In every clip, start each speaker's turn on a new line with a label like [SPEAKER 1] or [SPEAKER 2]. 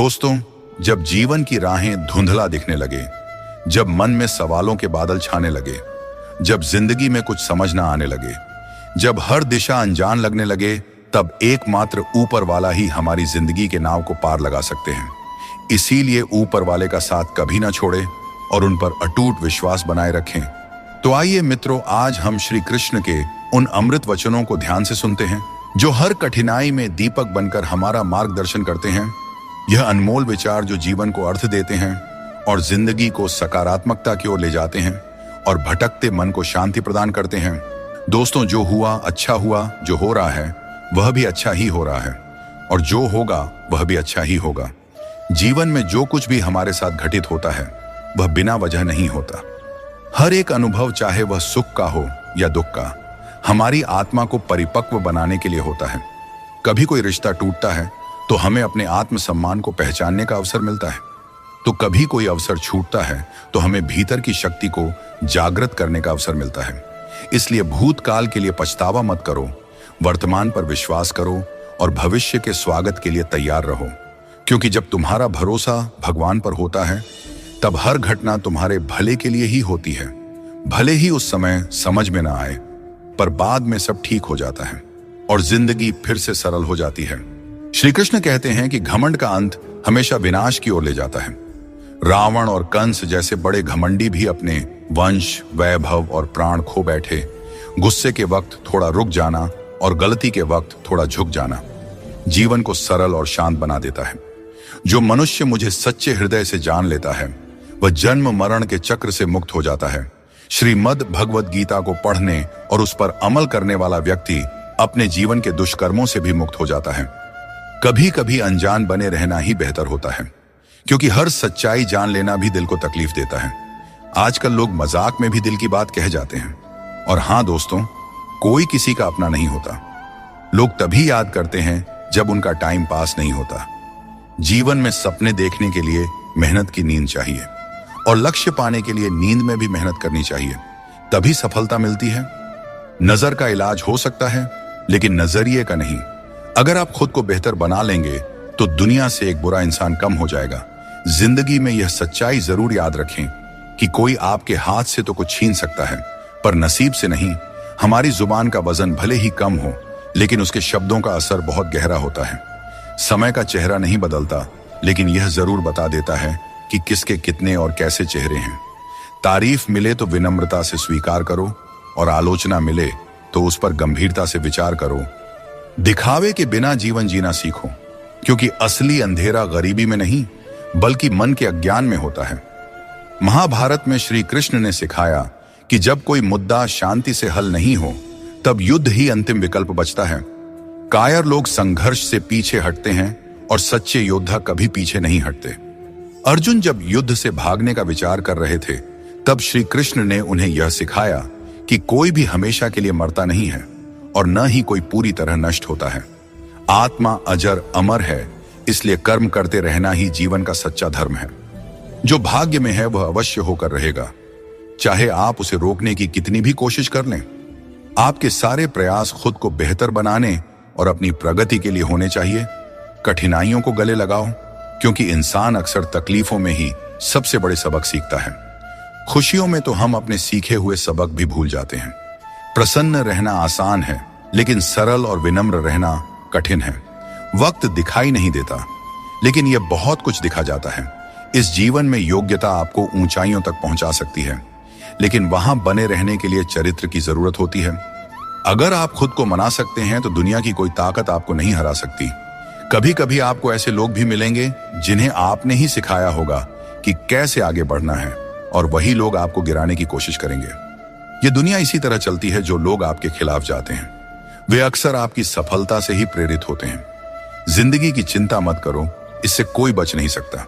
[SPEAKER 1] दोस्तों, जब जीवन की राहें धुंधला दिखने लगे, जब मन में सवालों के बादल छाने लगे, जब जिंदगी में कुछ समझ ना आने लगे, जब हर दिशा अनजान लगने लगे, तब एकमात्र ऊपर वाला ही हमारी जिंदगी के नाव को पार लगा सकते हैं। इसीलिए ऊपर वाले का साथ कभी ना छोड़े और उन पर अटूट विश्वास बनाए रखें। तो आइए मित्रों, आज हम श्री कृष्ण के उन अमृत वचनों को ध्यान से सुनते हैं जो हर कठिनाई में दीपक बनकर हमारा मार्गदर्शन करते हैं। यह अनमोल विचार जो जीवन को अर्थ देते हैं और जिंदगी को सकारात्मकता की ओर ले जाते हैं और भटकते मन को शांति प्रदान करते हैं। दोस्तों, जो हुआ अच्छा हुआ, जो हो रहा है वह भी अच्छा ही हो रहा है और जो होगा वह भी अच्छा ही होगा। जीवन में जो कुछ भी हमारे साथ घटित होता है वह बिना वजह नहीं होता। हर एक अनुभव, चाहे वह सुख का हो या दुख का, हमारी आत्मा को परिपक्व बनाने के लिए होता है। कभी कोई रिश्ता टूटता है तो हमें अपने आत्मसम्मान को पहचानने का अवसर मिलता है, तो कभी कोई अवसर छूटता है तो हमें भीतर की शक्ति को जागृत करने का अवसर मिलता है। इसलिए भूतकाल के लिए पछतावा मत करो, वर्तमान पर विश्वास करो और भविष्य के स्वागत के लिए तैयार रहो। क्योंकि जब तुम्हारा भरोसा भगवान पर होता है तब हर घटना तुम्हारे भले के लिए ही होती है। भले ही उस समय समझ में ना आए, पर बाद में सब ठीक हो जाता है और जिंदगी फिर से सरल हो जाती है। श्री कृष्ण कहते हैं कि घमंड का अंत हमेशा विनाश की ओर ले जाता है। रावण और कंस जैसे बड़े घमंडी भी अपने वंश, वैभव और प्राण खो बैठे। गुस्से के वक्त थोड़ा रुक जाना और गलती के वक्त थोड़ा झुक जाना जीवन को सरल और शांत बना देता है। जो मनुष्य मुझे सच्चे हृदय से जान लेता है वह जन्म मरण के चक्र से मुक्त हो जाता है। श्रीमद् भगवद गीता को पढ़ने और उस पर अमल करने वाला व्यक्ति अपने जीवन के दुष्कर्मों से भी मुक्त हो जाता है। कभी कभी अनजान बने रहना ही बेहतर होता है, क्योंकि हर सच्चाई जान लेना भी दिल को तकलीफ देता है। आजकल लोग मजाक में भी दिल की बात कह जाते हैं। और हाँ दोस्तों, कोई किसी का अपना नहीं होता। लोग तभी याद करते हैं जब उनका टाइम पास नहीं होता। जीवन में सपने देखने के लिए मेहनत की नींद चाहिए और लक्ष्य पाने के लिए नींद में भी मेहनत करनी चाहिए, तभी सफलता मिलती है। नजर का इलाज हो सकता है लेकिन नजरिए का नहीं। अगर आप खुद को बेहतर बना लेंगे तो दुनिया से एक बुरा इंसान कम हो जाएगा। जिंदगी में यह सच्चाई जरूर याद रखें कि कोई आपके हाथ से तो कुछ छीन सकता है, पर नसीब से नहीं। हमारी जुबान का वजन भले ही कम हो लेकिन उसके शब्दों का असर बहुत गहरा होता है। समय का चेहरा नहीं बदलता, लेकिन यह जरूर बता देता है कि किसके कितने और कैसे चेहरे हैं। तारीफ मिले तो विनम्रता से स्वीकार करो और आलोचना मिले तो उस पर गंभीरता से विचार करो। दिखावे के बिना जीवन जीना सीखो, क्योंकि असली अंधेरा गरीबी में नहीं बल्कि मन के अज्ञान में होता है। महाभारत में श्री कृष्ण ने सिखाया कि जब कोई मुद्दा शांति से हल नहीं हो तब युद्ध ही अंतिम विकल्प बचता है। कायर लोग संघर्ष से पीछे हटते हैं और सच्चे योद्धा कभी पीछे नहीं हटते। अर्जुन जब युद्ध से भागने का विचार कर रहे थे तब श्री कृष्ण ने उन्हें यह सिखाया कि कोई भी हमेशा के लिए मरता नहीं है और न ही कोई पूरी तरह नष्ट होता है। आत्मा अजर अमर है, इसलिए कर्म करते रहना ही जीवन का सच्चा धर्म है। जो भाग्य में है वह अवश्य होकर रहेगा, चाहे आप उसे रोकने की कितनी भी कोशिश कर लें। आपके सारे प्रयास खुद को बेहतर बनाने और अपनी प्रगति के लिए होने चाहिए। कठिनाइयों को गले लगाओ, क्योंकि इंसान अक्सर तकलीफों में ही सबसे बड़े सबक सीखता है। खुशियों में तो हम अपने सीखे हुए सबक भी भूल जाते हैं। प्रसन्न रहना आसान है, लेकिन सरल और विनम्र रहना कठिन है। वक्त दिखाई नहीं देता, लेकिन यह बहुत कुछ दिखा जाता है। इस जीवन में योग्यता आपको ऊंचाइयों तक पहुंचा सकती है, लेकिन वहां बने रहने के लिए चरित्र की जरूरत होती है। अगर आप खुद को मना सकते हैं तो दुनिया की कोई ताकत आपको नहीं हरा सकती। कभी कभी आपको ऐसे लोग भी मिलेंगे जिन्हें आपने ही सिखाया होगा कि कैसे आगे बढ़ना है, और वही लोग आपको गिराने की कोशिश करेंगे। ये दुनिया इसी तरह चलती है। जो लोग आपके खिलाफ जाते हैं वे अक्सर आपकी सफलता से ही प्रेरित होते हैं। जिंदगी की चिंता मत करो, इससे कोई बच नहीं सकता।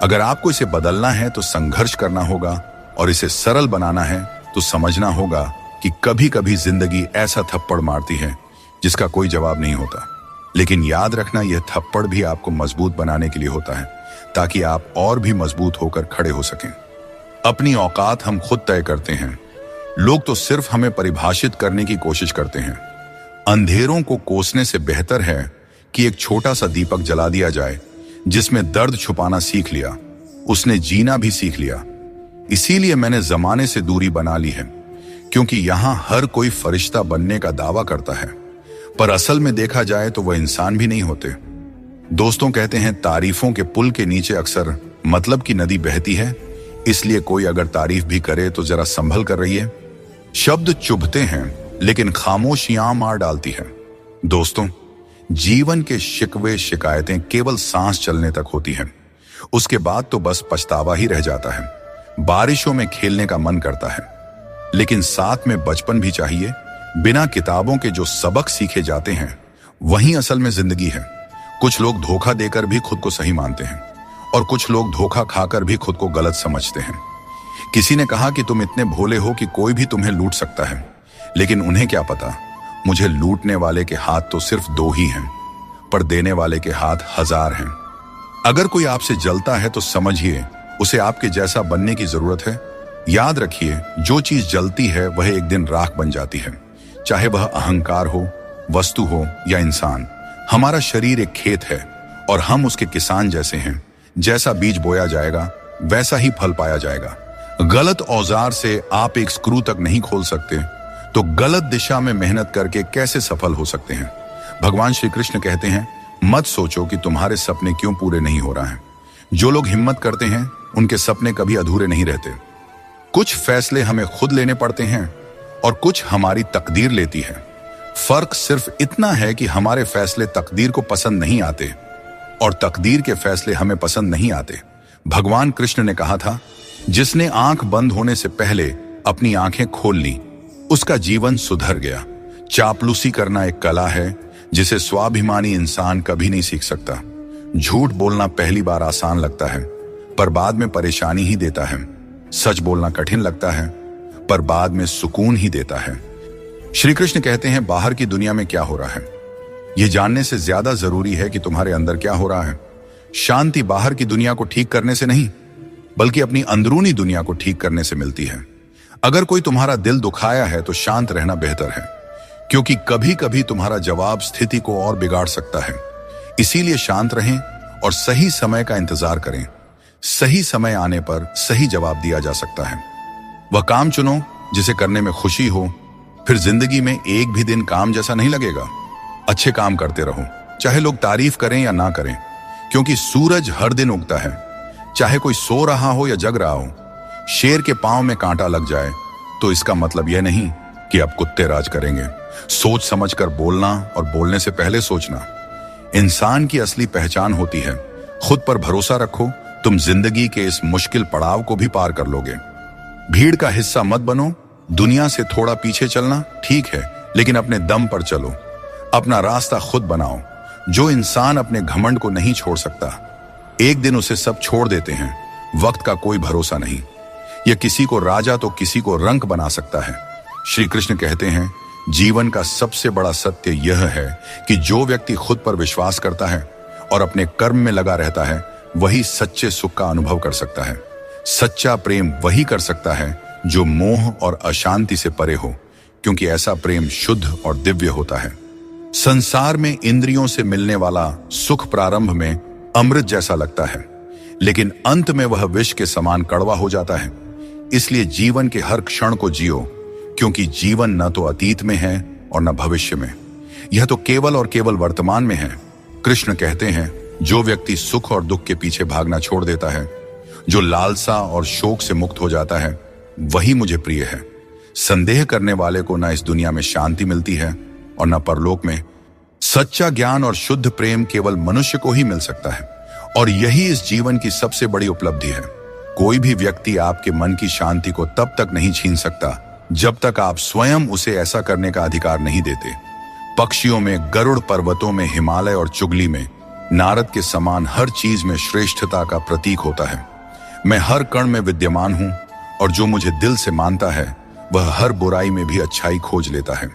[SPEAKER 1] अगर आपको इसे बदलना है तो संघर्ष करना होगा, और इसे सरल बनाना है तो समझना होगा कि कभी कभी जिंदगी ऐसा थप्पड़ मारती है जिसका कोई जवाब नहीं होता। लेकिन याद रखना, यह थप्पड़ भी आपको मजबूत बनाने के लिए होता है, ताकि आप और भी मजबूत होकर खड़े हो सकें। अपनी औकात हम खुद तय करते हैं। लोग तो सिर्फ हमें परिभाषित करने की कोशिश करते हैं। अंधेरों को कोसने से बेहतर है कि एक छोटा सा दीपक जला दिया जाए जिसमें दर्द छुपाना सीख लिया, उसने जीना भी सीख लिया। इसीलिए मैंने जमाने से दूरी बना ली है, क्योंकि यहां हर कोई फरिश्ता बनने का दावा करता है, पर असल में देखा जाए तो वह इंसान भी नहीं होते। दोस्तों कहते हैं तारीफों के पुल के नीचे अक्सर मतलब की नदी बहती है, इसलिए कोई अगर तारीफ भी करे तो जरा संभल कर रहिए। शब्द चुभते हैं लेकिन खामोशियां मार डालती है। दोस्तों, जीवन के शिकवे शिकायतें केवल सांस चलने तक होती हैं, उसके बाद तो बस पछतावा ही रह जाता है। बारिशों में खेलने का मन करता है, लेकिन साथ में बचपन भी चाहिए। बिना किताबों के जो सबक सीखे जाते हैं वही असल में जिंदगी है। कुछ लोग धोखा देकर भी खुद को सही मानते हैं और कुछ लोग धोखा खाकर भी खुद को गलत समझते हैं। किसी ने कहा कि तुम इतने भोले हो कि कोई भी तुम्हें लूट सकता है, लेकिन उन्हें क्या पता, मुझे लूटने वाले के हाथ तो सिर्फ 2 ही हैं, पर देने वाले के हाथ 1000 हैं। अगर कोई आपसे जलता है तो समझिए उसे आपके जैसा बनने की जरूरत है। याद रखिए, जो चीज जलती है वह एक दिन राख बन जाती है, चाहे वह अहंकार हो, वस्तु हो या इंसान। हमारा शरीर एक खेत है और हम उसके किसान जैसे हैं। जैसा बीज बोया जाएगा वैसा ही फल पाया जाएगा। गलत औजार से आप एक स्क्रू तक नहीं खोल सकते, तो गलत दिशा में मेहनत करके कैसे सफल हो सकते हैं। भगवान श्री कृष्ण कहते हैं, मत सोचो कि तुम्हारे सपने क्यों पूरे नहीं हो रहा है। जो लोग हिम्मत करते हैं उनके सपने कभी अधूरे नहीं रहते। कुछ फैसले हमें खुद लेने पड़ते हैं और कुछ हमारी तकदीर लेती है। फर्क सिर्फ इतना है कि हमारे फैसले तकदीर को पसंद नहीं आते और तकदीर के फैसले हमें पसंद नहीं आते। भगवान कृष्ण ने कहा था, जिसने आंख बंद होने से पहले अपनी आंखें खोल ली उसका जीवन सुधर गया। चापलूसी करना एक कला है जिसे स्वाभिमानी इंसान कभी नहीं सीख सकता। झूठ बोलना पहली बार आसान लगता है, पर बाद में परेशानी ही देता है। सच बोलना कठिन लगता है, पर बाद में सुकून ही देता है। श्री कृष्ण कहते हैं, बाहर की दुनिया में क्या हो रहा है यह जानने से ज्यादा जरूरी है कि तुम्हारे अंदर क्या हो रहा है। शांति बाहर की दुनिया को ठीक करने से नहीं, बल्कि अपनी अंदरूनी दुनिया को ठीक करने से मिलती है। अगर कोई तुम्हारा दिल दुखाया है तो शांत रहना बेहतर है, क्योंकि कभी कभी तुम्हारा जवाब स्थिति को और बिगाड़ सकता है। इसीलिए शांत रहें और सही समय का इंतजार करें। सही समय आने पर सही जवाब दिया जा सकता है। वह काम चुनो जिसे करने में खुशी हो, फिर जिंदगी में एक भी दिन काम जैसा नहीं लगेगा। अच्छे काम करते रहो, चाहे लोग तारीफ करें या ना करें, क्योंकि सूरज हर दिन उगता है, चाहे कोई सो रहा हो या जग रहा हो। शेर के पांव में कांटा लग जाए तो इसका मतलब यह नहीं कि अब कुत्ते राज करेंगे। सोच समझकर बोलना और बोलने से पहले सोचना इंसान की असली पहचान होती है। खुद पर भरोसा रखो, तुम जिंदगी के इस मुश्किल पड़ाव को भी पार कर लोगे। भीड़ का हिस्सा मत बनो। दुनिया से थोड़ा पीछे चलना ठीक है, लेकिन अपने दम पर चलो। अपना रास्ता खुद बनाओ। जो इंसान अपने घमंड को नहीं छोड़ सकता, एक दिन उसे सब छोड़ देते हैं। वक्त का कोई भरोसा नहीं। यह किसी को राजा तो किसी को रंक बना सकता है। श्री कृष्ण कहते हैं, जीवन का सबसे बड़ा सत्य यह है कि जो व्यक्ति खुद पर विश्वास करता है और अपने कर्म में लगा रहता है, वही सच्चे सुख का अनुभव कर सकता है। सच्चा प्रेम वही कर सकता है जो मोह और अशांति से परे हो, क्योंकि ऐसा प्रेम शुद्ध और दिव्य होता है। संसार में इंद्रियों से मिलने वाला सुख प्रारंभ में अमृत जैसा लगता है, लेकिन अंत में वह विष के समान कड़वा हो जाता है। इसलिए जीवन के हर क्षण को जियो, क्योंकि जीवन न तो अतीत में है और न भविष्य में, यह तो केवल और केवल वर्तमान में है। कृष्ण कहते हैं, जो व्यक्ति सुख और दुख के पीछे भागना छोड़ देता है, जो लालसा और शोक से मुक्त हो जाता है, वही मुझे प्रिय है। संदेह करने वाले को न इस दुनिया में शांति मिलती है और न परलोक में। सच्चा ज्ञान और शुद्ध प्रेम केवल मनुष्य को ही मिल सकता है, और यही इस जीवन की सबसे बड़ी उपलब्धि है। कोई भी व्यक्ति आपके मन की शांति को तब तक नहीं छीन सकता जब तक आप स्वयं उसे ऐसा करने का अधिकार नहीं देते। पक्षियों में गरुड़, पर्वतों में हिमालय और चुगली में नारद के समान हर चीज में श्रेष्ठता का प्रतीक होता है। मैं हर कण में विद्यमान हूं, और जो मुझे दिल से मानता है वह हर बुराई में भी अच्छाई खोज लेता है।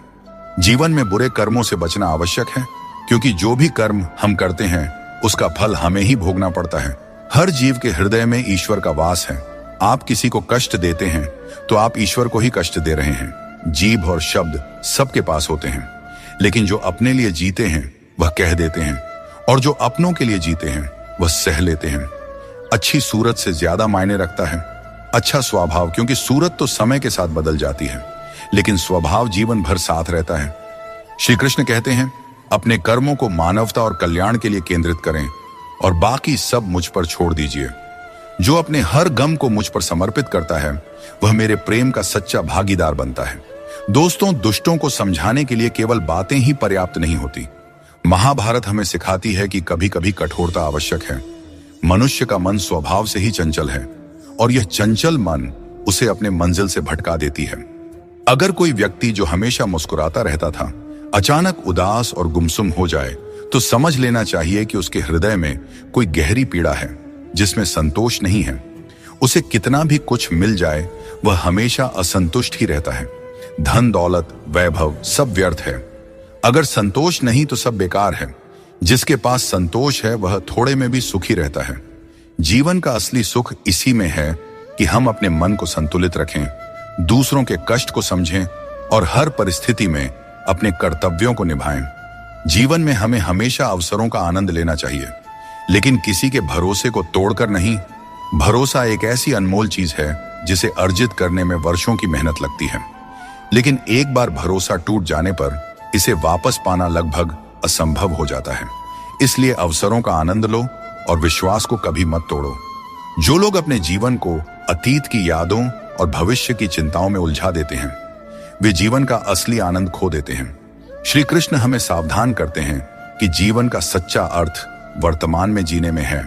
[SPEAKER 1] जीवन में बुरे कर्मों से बचना आवश्यक है, क्योंकि जो भी कर्म हम करते हैं उसका फल हमें ही भोगना पड़ता है। हर जीव के हृदय में ईश्वर का वास है। आप किसी को कष्ट देते हैं तो आप ईश्वर को ही कष्ट दे रहे हैं। जीभ और शब्द सबके पास होते हैं, लेकिन जो अपने लिए जीते हैं वह कह देते हैं, और जो अपनों के लिए जीते हैं वह सह लेते हैं। अच्छी सूरत से ज्यादा मायने रखता है अच्छा स्वभाव, क्योंकि सूरत तो समय के साथ बदल जाती है, लेकिन स्वभाव जीवन भर साथ रहता है। श्री कृष्ण कहते हैं, अपने कर्मों को मानवता और कल्याण के लिए केंद्रित करें और बाकी सब मुझ पर छोड़ दीजिए। जो अपने हर गम को मुझ पर समर्पित करता है वह मेरे प्रेम का सच्चा भागीदार बनता है। दोस्तों, दुष्टों को समझाने के लिए केवल बातें ही पर्याप्त नहीं होती। महाभारत हमें सिखाती है कि कभी कभी कठोरता आवश्यक है। मनुष्य का मन स्वभाव से ही चंचल है और यह चंचल मन उसे अपने मंजिल से भटका देती है। अगर कोई व्यक्ति जो हमेशा मुस्कुराता रहता था अचानक उदास और गुमसुम हो जाए तो समझ लेना चाहिए कि उसके हृदय में कोई गहरी पीड़ा है जिसमें संतोष नहीं है। उसे कितना भी कुछ मिल जाए वह हमेशा असंतुष्ट ही रहता है। धन दौलत वैभव सब व्यर्थ है, अगर संतोष नहीं तो सब बेकार है। जिसके पास संतोष है वह थोड़े में भी सुखी रहता है। जीवन का असली सुख इसी में है कि हम अपने मन को संतुलित रखें, दूसरों के कष्ट को समझें और हर परिस्थिति में अपने कर्तव्यों को निभाएं। जीवन में हमें हमेशा अवसरों का आनंद लेना चाहिए, लेकिन किसी के भरोसे को तोड़कर नहीं। भरोसा एक ऐसी अनमोल चीज है जिसे अर्जित करने में वर्षों की मेहनत लगती है, लेकिन एक बार भरोसा टूट जाने पर इसे वापस पाना लगभग असंभव हो जाता है। इसलिए अवसरों का आनंद लो और विश्वास को कभी मत तोड़ो। जो लोग अपने जीवन को अतीत की यादों और भविष्य की चिंताओं में उलझा देते हैं वे जीवन का असली आनंद खो देते हैं। श्री कृष्ण हमें सावधान करते हैं कि जीवन का सच्चा अर्थ वर्तमान में जीने में है।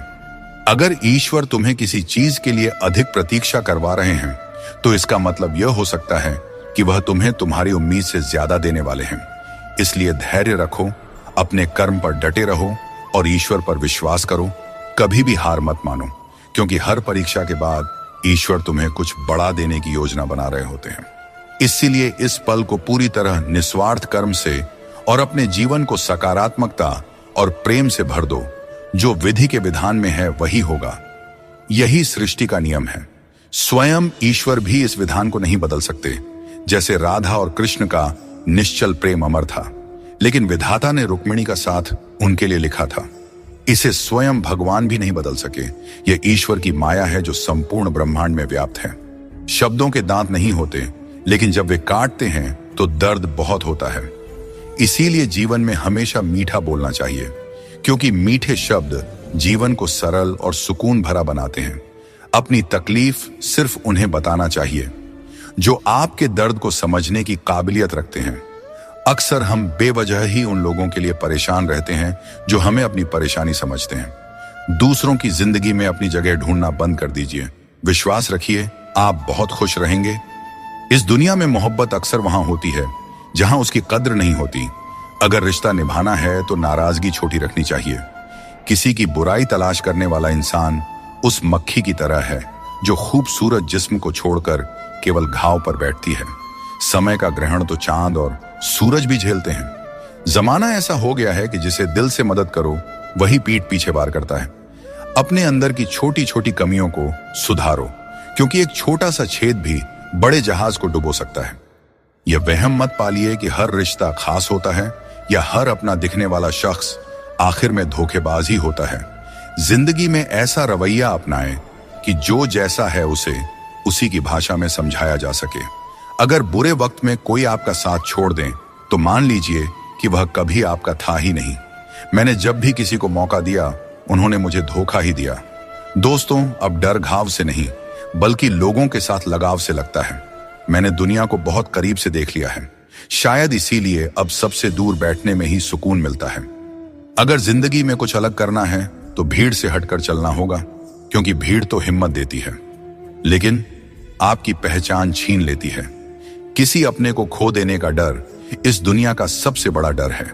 [SPEAKER 1] अगर ईश्वर तुम्हें किसी चीज के लिए अधिक प्रतीक्षा करवा रहे हैं तो इसका मतलब यह हो सकता है कि वह तुम्हें तुम्हारी उम्मीद से ज्यादा देने वाले हैं। इसलिए धैर्य रखो, अपने कर्म पर डटे रहो और ईश्वर पर विश्वास करो। कभी भी हार मत मानो, क्योंकि हर परीक्षा के बाद ईश्वर तुम्हें कुछ बड़ा देने की योजना बना रहे होते हैं। इसीलिए इस पल को पूरी तरह निस्वार्थ कर्म से और अपने जीवन को सकारात्मकता और प्रेम से भर दो। जो विधि के विधान में है वही होगा। यही सृष्टि का नियम है। स्वयं ईश्वर भी इस विधान को नहीं बदल सकते। जैसे राधा और कृष्ण का निश्चल प्रेम अमर था, लेकिन विधाता ने रुक्मिणी का साथ उनके लिए लिखा था। इसे स्वयं भगवान भी नहीं बदल सके। यह ईश्वर की माया है जो संपूर्ण ब्रह्मांड में व्याप्त है। शब्दों के दांत नहीं होते, लेकिन जब वे काटते हैं तो दर्द बहुत होता है। इसीलिए जीवन में हमेशा मीठा बोलना चाहिए, क्योंकि मीठे शब्द जीवन को सरल और सुकून भरा बनाते हैं। अपनी तकलीफ सिर्फ उन्हें बताना चाहिए जो आपके दर्द को समझने की काबिलियत रखते हैं। अक्सर हम बेवजह ही उन लोगों के लिए परेशान रहते हैं जो हमें अपनी परेशानी समझते हैं। दूसरों की जिंदगी में अपनी जगह ढूंढना बंद कर दीजिए। विश्वास रखिए, आप बहुत खुश रहेंगे। इस दुनिया में मोहब्बत अक्सर वहां होती है जहां उसकी कद्र नहीं होती। अगर रिश्ता निभाना है तो नाराजगी छोटी रखनी चाहिए। किसी की बुराई तलाश करने वाला इंसान उस मक्खी की तरह है जो खूबसूरत जिस्म को छोड़कर केवल घाव पर बैठती है। समय का ग्रहण तो चांद और सूरज भी झेलते हैं। जमाना ऐसा हो गया है कि जिसे दिल से मदद करो वही पीठ पीछे वार करता है। अपने अंदर की छोटी छोटी कमियों को सुधारो, क्योंकि एक छोटा सा छेद भी बड़े जहाज को डुबो सकता है। यह वहम मत पालिए कि हर रिश्ता खास होता है या हर अपना दिखने वाला शख्स आखिर में धोखेबाज ही होता है। जिंदगी में ऐसा रवैया अपनाएं कि जो जैसा है उसे उसी की भाषा में समझाया जा सके। अगर बुरे वक्त में कोई आपका साथ छोड़ दें तो मान लीजिए कि वह कभी आपका था ही नहीं। मैंने जब भी किसी को मौका दिया उन्होंने मुझे धोखा ही दिया। दोस्तों, अब डर घाव से नहीं बल्कि लोगों के साथ लगाव से लगता है। मैंने दुनिया को बहुत करीब से देख लिया है। शायद इसीलिए अब सबसे दूर बैठने में ही सुकून मिलता है। अगर जिंदगी में कुछ अलग करना है तो भीड़ से हटकर चलना होगा, क्योंकि भीड़ तो हिम्मत देती है लेकिन आपकी पहचान छीन लेती है। किसी अपने को खो देने का डर इस दुनिया का सबसे बड़ा डर है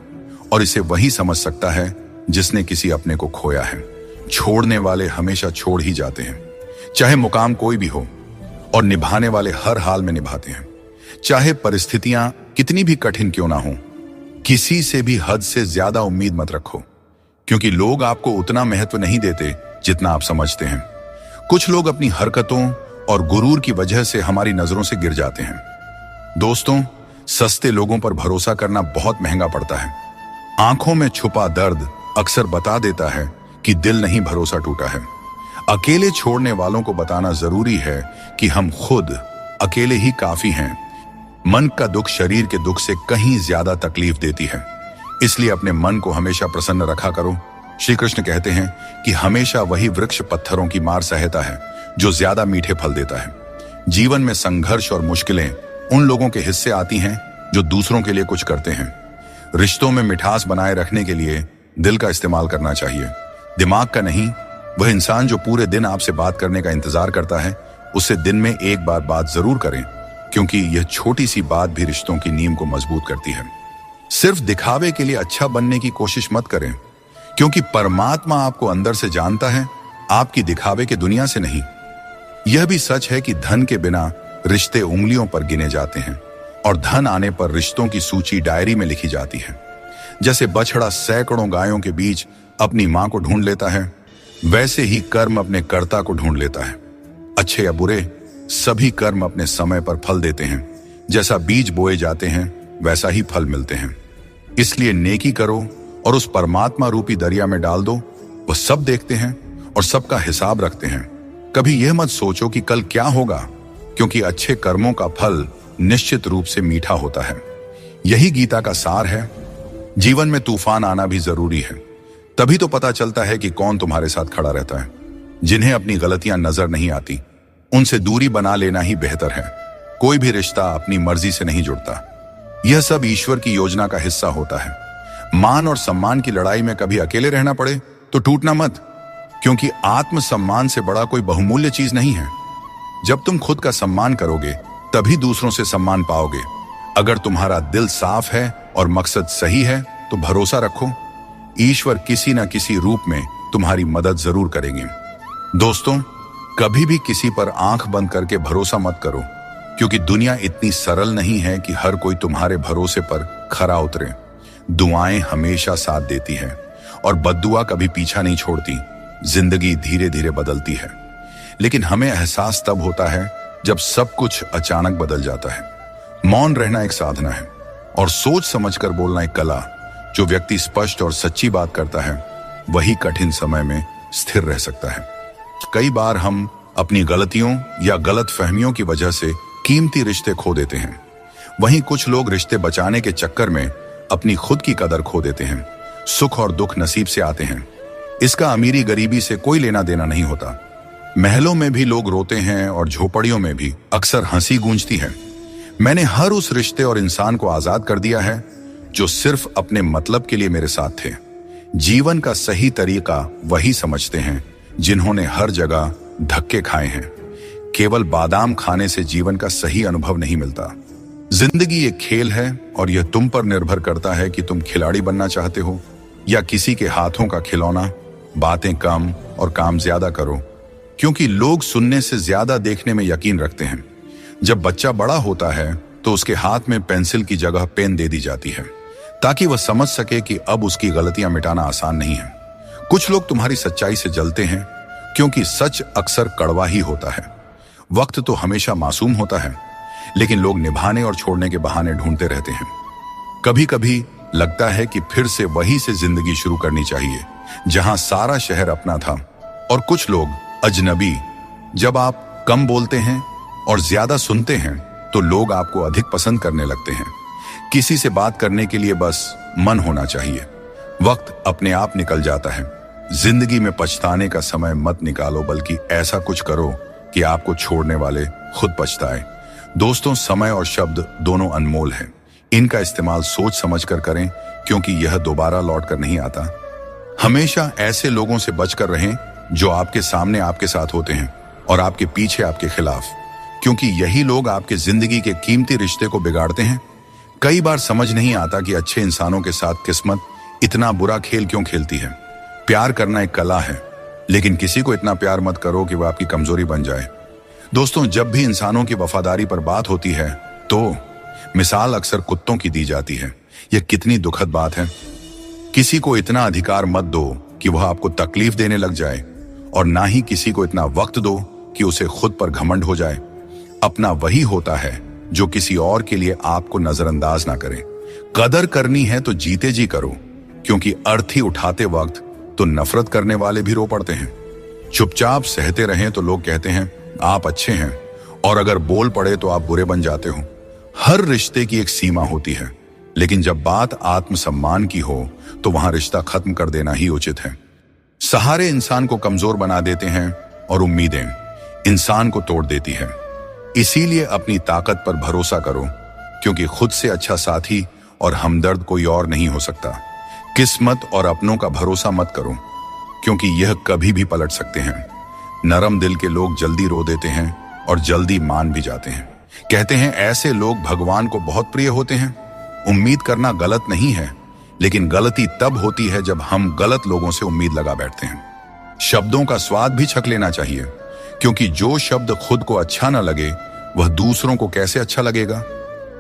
[SPEAKER 1] और इसे वही समझ सकता है जिसने किसी अपने को खोया है। छोड़ने वाले हमेशा छोड़ ही जाते हैं, चाहे मुकाम कोई भी हो, और निभाने वाले हर हाल में निभाते हैं, चाहे परिस्थितियां कितनी भी कठिन क्यों ना हो। किसी से भी हद से ज्यादा उम्मीद मत रखो, क्योंकि लोग आपको उतना महत्व नहीं देते जितना आप समझते हैं। कुछ लोग अपनी हरकतों और गुरूर की वजह से हमारी नजरों से गिर जाते हैं। दोस्तों, सस्ते लोगों पर भरोसा करना बहुत महंगा पड़ता है। आंखों में छुपा दर्द अक्सर बता देता है कि दिल नहीं भरोसा टूटा है। अकेले छोड़ने वालों को बताना जरूरी है कि हम खुद अकेले ही काफी हैं। मन का दुख शरीर के दुख से कहीं ज्यादा तकलीफ देती है, इसलिए अपने मन को हमेशा प्रसन्न रखा करो। श्री कृष्ण कहते हैं कि हमेशा वही वृक्ष पत्थरों की मार सहता है जो ज्यादा मीठे फल देता है। जीवन में संघर्ष और मुश्किलें उन लोगों के हिस्से आती हैं जो दूसरों के लिए कुछ करते हैं। रिश्तों में मिठास बनाए रखने के लिए दिल का इस्तेमाल करना चाहिए, दिमाग का नहीं। वह इंसान जो पूरे दिन आपसे बात करने का इंतजार करता है, उससे दिन में एक बार बात जरूर करें, क्योंकि यह छोटी सी बात भी रिश्तों की नींव को मजबूत करती है। सिर्फ दिखावे के लिए अच्छा बनने की कोशिश मत करें, क्योंकि परमात्मा आपको अंदर से जानता है, आपकी दिखावे के दुनिया से नहीं। यह भी सच है कि धन के बिना रिश्ते उंगलियों पर गिने जाते हैं और धन आने पर रिश्तों की सूची डायरी में लिखी जाती है। जैसे बछड़ा सैकड़ों गायों के बीच अपनी मां को ढूंढ लेता है, वैसे ही कर्म अपने कर्ता को ढूंढ लेता है। अच्छे या बुरे, सभी कर्म अपने समय पर फल देते हैं। जैसा बीज बोए जाते हैं वैसा ही फल मिलते हैं। इसलिए नेकी करो और उस परमात्मा रूपी दरिया में डाल दो। वह सब देखते हैं और सबका हिसाब रखते हैं। कभी यह मत सोचो कि कल क्या होगा, क्योंकि अच्छे कर्मों का फल निश्चित रूप से मीठा होता है। यही गीता का सार है। जीवन में तूफान आना भी जरूरी है, तभी तो पता चलता है कि कौन तुम्हारे साथ खड़ा रहता है। जिन्हें अपनी गलतियां नजर नहीं आती, उनसे दूरी बना लेना ही बेहतर है। कोई भी रिश्ता अपनी मर्जी से नहीं जुड़ता, यह सब ईश्वर की योजना का हिस्सा होता है। मान और सम्मान की लड़ाई में कभी अकेले रहना पड़े तो टूटना मत, क्योंकि आत्मसम्मान से बड़ा कोई बहुमूल्य चीज नहीं है। जब तुम खुद का सम्मान करोगे तभी दूसरों से सम्मान पाओगे। अगर तुम्हारा दिल साफ है और मकसद सही है तो भरोसा रखो, ईश्वर किसी न किसी रूप में तुम्हारी मदद जरूर करेंगे। दोस्तों, कभी भी किसी पर आंख बंद करके भरोसा मत करो, क्योंकि दुनिया इतनी सरल नहीं है कि हर कोई तुम्हारे भरोसे पर खरा उतरे। दुआएं हमेशा साथ देती हैं और बद्दुआ कभी पीछा नहीं छोड़ती। जिंदगी धीरे धीरे बदलती है, लेकिन हमें एहसास तब होता है जब सब कुछ अचानक बदल जाता है। मौन रहना एक साधना है और सोच समझकर बोलना एक कला। जो व्यक्ति स्पष्ट और सच्ची बात करता है, वही कठिन समय में स्थिर रह सकता है। कई बार हम अपनी गलतियों या गलत फहमियों की वजह से कीमती रिश्ते खो देते हैं। वहीं कुछ लोग रिश्ते बचाने के चक्कर में अपनी खुद की कदर खो देते हैं। सुख और दुख नसीब से आते हैं, इसका अमीरी गरीबी से कोई लेना देना नहीं होता। महलों में भी लोग रोते हैं और झोपड़ियों में भी अक्सर हंसी गूंजती है। मैंने हर उस रिश्ते और इंसान को आजाद कर दिया है जो सिर्फ अपने मतलब के लिए मेरे साथ थे। जीवन का सही तरीका वही समझते हैं जिन्होंने हर जगह धक्के खाए हैं। केवल बादाम खाने से जीवन का सही अनुभव नहीं मिलता। जिंदगी एक खेल है और यह तुम पर निर्भर करता है कि तुम खिलाड़ी बनना चाहते हो या किसी के हाथों का खिलौना। बातें कम और काम ज्यादा करो, क्योंकि लोग सुनने से ज्यादा देखने में यकीन रखते हैं। जब बच्चा बड़ा होता है तो उसके हाथ में पेंसिल की जगह पेन दे दी जाती है, ताकि वह समझ सके कि अब उसकी गलतियां मिटाना आसान नहीं है। कुछ लोग तुम्हारी सच्चाई से जलते हैं, क्योंकि सच अक्सर कड़वा ही होता है। वक्त तो हमेशा मासूम होता है, लेकिन लोग निभाने और छोड़ने के बहाने ढूंढते रहते हैं। कभी कभी लगता है कि फिर से वहीं से जिंदगी शुरू करनी चाहिए जहां सारा शहर अपना था और कुछ लोग अजनबी। जब आप कम बोलते हैं और ज्यादा सुनते हैं तो लोग आपको अधिक पसंद करने लगते हैं। किसी से बात करने के लिए बस मन होना चाहिए। वक्त अपने आप निकल जाता है। जिंदगी में पछताने का समय मत निकालो, बल्कि ऐसा कुछ करो कि आपको छोड़ने वाले खुद पछताए। दोस्तों, समय और शब्द दोनों अनमोल हैं। इनका इस्तेमाल सोच समझकर करें, क्योंकि यह दोबारा लौट कर नहीं आता। हमेशा ऐसे लोगों से बचकर रहें जो आपके सामने आपके साथ होते हैं और आपके पीछे आपके खिलाफ, क्योंकि यही लोग आपके जिंदगी के कीमती रिश्ते को बिगाड़ते हैं। कई बार समझ नहीं आता कि अच्छे इंसानों के साथ किस्मत इतना बुरा खेल क्यों खेलती है। प्यार करना एक कला है, लेकिन किसी को इतना प्यार मत करो कि वह आपकी कमजोरी बन जाए। दोस्तों, जब भी इंसानों की वफादारी पर बात होती है तो मिसाल अक्सर कुत्तों की दी जाती है। यह कितनी दुखद बात है। किसी को इतना अधिकार मत दो कि वह आपको तकलीफ देने लग जाए, और ना ही किसी को इतना वक्त दो कि उसे खुद पर घमंड हो जाए। अपना वही होता है जो किसी और के लिए आपको नजरअंदाज ना करे। कदर करनी है तो जीते जी करो, क्योंकि अर्थी उठाते वक्त तो नफरत करने वाले भी रो पड़ते हैं। चुपचाप सहते रहें तो लोग कहते हैं आप अच्छे हैं, और अगर बोल पड़े तो आप बुरे बन जाते हो। हर रिश्ते की एक सीमा होती है, लेकिन जब बात आत्मसम्मान की हो तो वहां रिश्ता खत्म कर देना ही उचित है। सहारे इंसान को कमजोर बना देते हैं और उम्मीदें इंसान को तोड़ देती है। इसीलिए अपनी ताकत पर भरोसा करो, क्योंकि खुद से अच्छा साथी और हमदर्द कोई और नहीं हो सकता। किस्मत और अपनों का भरोसा मत करो, क्योंकि यह कभी भी पलट सकते हैं। नरम दिल के लोग जल्दी रो देते हैं और जल्दी मान भी जाते हैं। कहते हैं ऐसे लोग भगवान को बहुत प्रिय होते हैं। उम्मीद करना गलत नहीं है, लेकिन गलती तब होती है जब हम गलत लोगों से उम्मीद लगा बैठते हैं। शब्दों का स्वाद भी छक लेना चाहिए, क्योंकि जो शब्द खुद को अच्छा न लगे वह दूसरों को कैसे अच्छा लगेगा।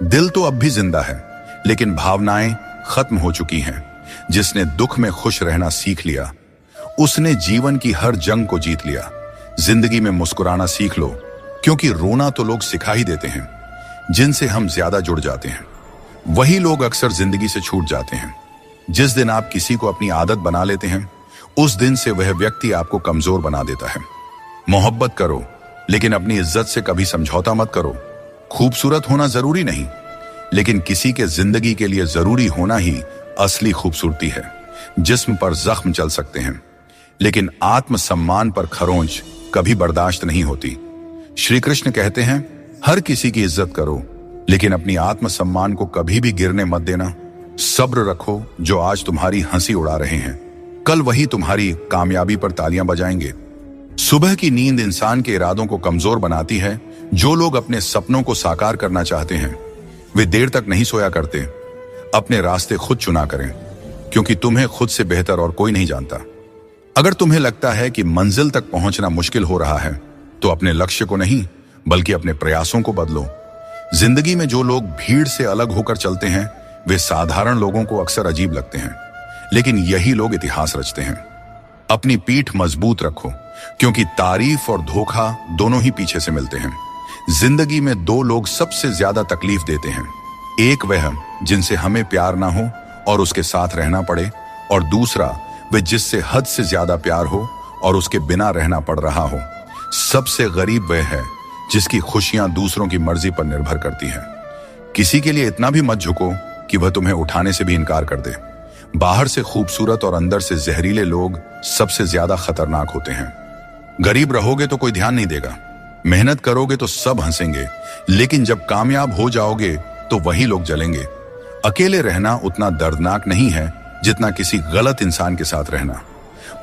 [SPEAKER 1] दिल तो अब भी जिंदा है, लेकिन भावनाएं खत्म हो चुकी हैं। जिसने दुख में खुश रहना सीख लिया, उसने जीवन की हर जंग को जीत लिया। जिंदगी में मुस्कुराना सीख लो, क्योंकि रोना तो लोग सिखा ही देते हैं। जिनसे हम ज्यादा जुड़ जाते हैं वही लोग अक्सर जिंदगी से छूट जाते हैं। जिस दिन आप किसी को अपनी आदत बना लेते हैं, उस दिन से वह व्यक्ति आपको कमजोर बना देता है। मोहब्बत करो, लेकिन अपनी इज्जत से कभी समझौता मत करो। खूबसूरत होना जरूरी नहीं, लेकिन किसी के जिंदगी के लिए जरूरी होना ही असली खूबसूरती है। जिस्म पर जख्म चल सकते हैं, लेकिन आत्मसम्मान पर खरोंच कभी बर्दाश्त नहीं होती। श्री कृष्ण कहते हैं हर किसी की इज्जत करो, लेकिन अपनी आत्मसम्मान को कभी भी गिरने मत देना। सब्र रखो, जो आज तुम्हारी हंसी उड़ा रहे हैं कल वही तुम्हारी कामयाबी पर तालियां बजाएंगे। सुबह की नींद इंसान के इरादों को कमजोर बनाती है। जो लोग अपने सपनों को साकार करना चाहते हैं वे देर तक नहीं सोया करते। अपने रास्ते खुद चुना करें, क्योंकि तुम्हें खुद से बेहतर और कोई नहीं जानता। अगर तुम्हें लगता है कि मंजिल तक पहुंचना मुश्किल हो रहा है, तो अपने लक्ष्य को नहीं बल्कि अपने प्रयासों को बदलो। जिंदगी में जो लोग भीड़ से अलग होकर चलते हैं वे साधारण लोगों को अक्सर अजीब लगते हैं, लेकिन यही लोग इतिहास रचते हैं। अपनी पीठ मजबूत रखो, क्योंकि तारीफ और धोखा दोनों ही पीछे से मिलते हैं। जिंदगी में दो लोग सबसे ज्यादा तकलीफ देते हैं। एक वह जिनसे हमें प्यार ना हो और उसके साथ रहना पड़े, और दूसरा वह जिससे हद से ज्यादा प्यार हो और उसके बिना रहना पड़ रहा हो। सबसे गरीब वह है जिसकी खुशियां दूसरों की मर्जी पर निर्भर करती हैं। किसी के लिए इतना भी मत झुको कि वह तुम्हें उठाने से भी इनकार कर दे। बाहर से खूबसूरत और अंदर से जहरीले लोग सबसे ज्यादा खतरनाक होते हैं। गरीब रहोगे तो कोई ध्यान नहीं देगा, मेहनत करोगे तो सब हंसेंगे, लेकिन जब कामयाब हो जाओगे तो वही लोग जलेंगे। अकेले रहना उतना दर्दनाक नहीं है जितना किसी गलत इंसान के साथ रहना।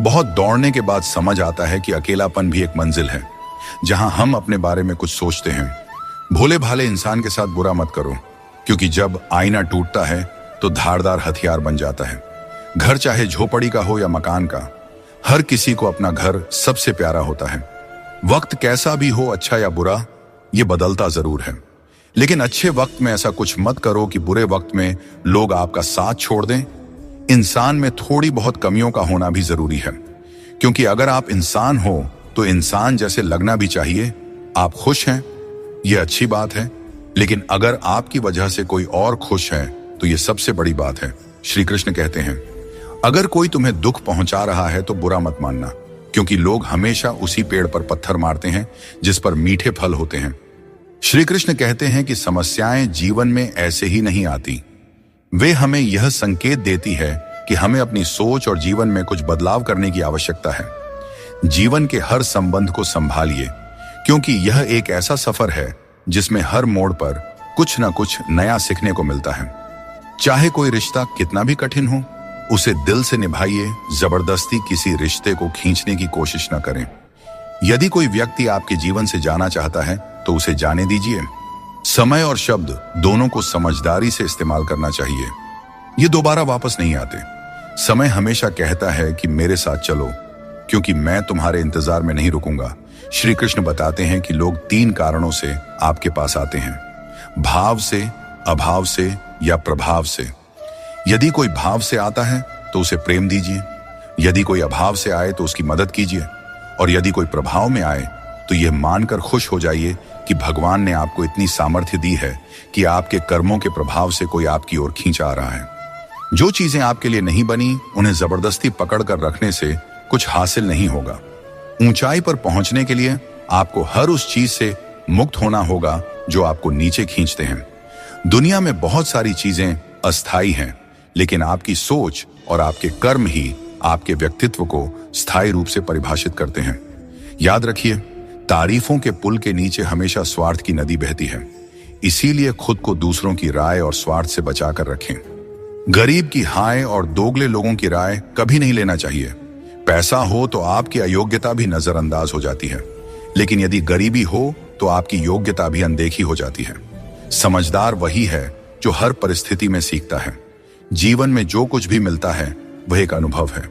[SPEAKER 1] बहुत दौड़ने के बाद समझ आता है कि अकेलापन भी एक मंजिल है, जहां हम अपने बारे में कुछ सोचते हैं। भोले भाले इंसान के साथ बुरा मत करो, क्योंकि जब आईना टूटता है तो धारदार हथियार बन जाता है। घर चाहे झोपड़ी का हो या मकान का, हर किसी को अपना घर सबसे प्यारा होता है। वक्त कैसा भी हो, अच्छा या बुरा, ये बदलता जरूर है, लेकिन अच्छे वक्त में ऐसा कुछ मत करो कि बुरे वक्त में लोग आपका साथ छोड़ दें। इंसान में थोड़ी बहुत कमियों का होना भी जरूरी है, क्योंकि अगर आप इंसान हो तो इंसान जैसे लगना भी चाहिए। आप खुश हैं, यह अच्छी बात है, लेकिन अगर आपकी वजह से कोई और खुश है तो यह सबसे बड़ी बात है। श्री कृष्ण कहते हैं अगर कोई तुम्हें दुख पहुंचा रहा है तो बुरा मत मानना, क्योंकि लोग हमेशा उसी पेड़ पर पत्थर मारते हैं जिस पर मीठे फल होते हैं। श्री कृष्ण कहते हैं कि समस्याएं जीवन में ऐसे ही नहीं आती, वे हमें यह संकेत देती है कि हमें अपनी सोच और जीवन में कुछ बदलाव करने की आवश्यकता है। जीवन के हर संबंध को संभालिए, क्योंकि यह एक ऐसा सफर है जिसमें हर मोड़ पर कुछ न कुछ नया सीखने को मिलता है। चाहे कोई रिश्ता कितना भी कठिन हो, उसे दिल से निभाइए। जबरदस्ती किसी रिश्ते को खींचने की कोशिश न करें। यदि कोई व्यक्ति आपके जीवन से जाना चाहता है तो उसे जाने दीजिए। समय और शब्द दोनों को समझदारी से इस्तेमाल करना चाहिए, ये दोबारा वापस नहीं आते। समय हमेशा कहता है कि मेरे साथ चलो, क्योंकि मैं तुम्हारे इंतजार में नहीं रुकूंगा। श्री कृष्ण बताते हैं कि लोग 3 कारणों से आपके पास आते हैं: भाव से, अभाव से या प्रभाव से। यदि कोई भाव से आता है तो उसे प्रेम दीजिए, यदि कोई अभाव से आए तो उसकी मदद कीजिए, और यदि कोई प्रभाव में आए तो यह मानकर खुश हो जाइए कि भगवान ने आपको इतनी सामर्थ्य दी है कि आपके कर्मों के प्रभाव से कोई आपकी ओर खींच आ रहा है। जो चीजें आपके लिए नहीं बनी, उन्हें जबरदस्ती पकड़ कर रखने से कुछ हासिल नहीं होगा। ऊंचाई पर पहुंचने के लिए आपको हर उस चीज से मुक्त होना होगा जो आपको नीचे खींचते हैं। दुनिया में बहुत सारी चीजें अस्थायी हैं, लेकिन आपकी सोच और आपके कर्म ही आपके व्यक्तित्व को स्थायी रूप से परिभाषित करते हैं। याद रखिए, तारीफों के पुल के नीचे हमेशा स्वार्थ की नदी बहती है। इसीलिए खुद को दूसरों की राय और स्वार्थ से बचाकर रखें। गरीब की हाय और दोगले लोगों की राय कभी नहीं लेना चाहिए। पैसा हो तो आपकी अयोग्यता भी नजरअंदाज हो जाती है, लेकिन यदि गरीबी हो तो आपकी योग्यता भी अनदेखी हो जाती है। समझदार वही है जो हर परिस्थिति में सीखता है। जीवन में जो कुछ भी मिलता है वह एक अनुभव है।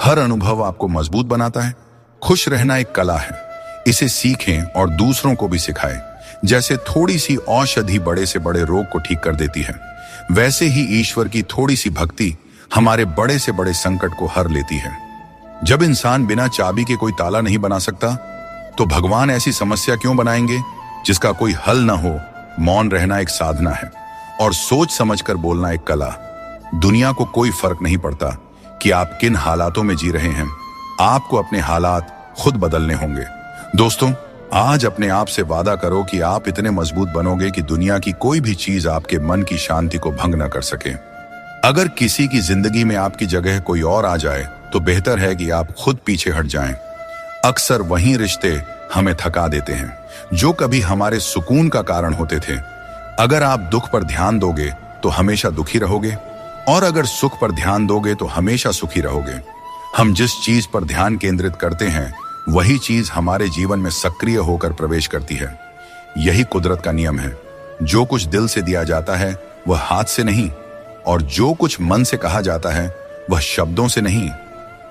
[SPEAKER 1] हर अनुभव आपको मजबूत बनाता है। खुश रहना एक कला है, इसे सीखें और दूसरों को भी सिखाएं। जैसे थोड़ी सी औषधि बड़े से बड़े रोग को ठीक कर देती है, वैसे ही ईश्वर की थोड़ी सी भक्ति हमारे बड़े से बड़े संकट को हर लेती है। जब इंसान बिना चाबी के कोई ताला नहीं बना सकता, तो भगवान ऐसी समस्या क्यों बनाएंगे जिसका कोई हल ना हो। मौन रहना एक साधना है और सोच समझकर बोलना एक कला। दुनिया को कोई फर्क नहीं पड़ता कि आप किन हालातों में जी रहे हैं, आपको अपने हालात खुद बदलने होंगे। दोस्तों, आज अपने आप से वादा करो कि आप इतने मजबूत बनोगे कि दुनिया की कोई भी चीज आपके मन की शांति को भंग न कर सके। अगर किसी की जिंदगी में आपकी जगह कोई और आ जाए तो बेहतर है कि आप खुद पीछे हट जाएं। अक्सर वही रिश्ते हमें थका देते हैं जो कभी हमारे सुकून का कारण होते थे। अगर आप दुख पर ध्यान दोगे तो हमेशा दुखी रहोगे, और अगर सुख पर ध्यान दोगे तो हमेशा सुखी रहोगे। हम जिस चीज पर ध्यान केंद्रित करते हैं वही चीज हमारे जीवन में सक्रिय होकर प्रवेश करती है। यही कुदरत का नियम है। जो कुछ दिल से दिया जाता है वह हाथ से नहीं, और जो कुछ मन से कहा जाता है वह शब्दों से नहीं।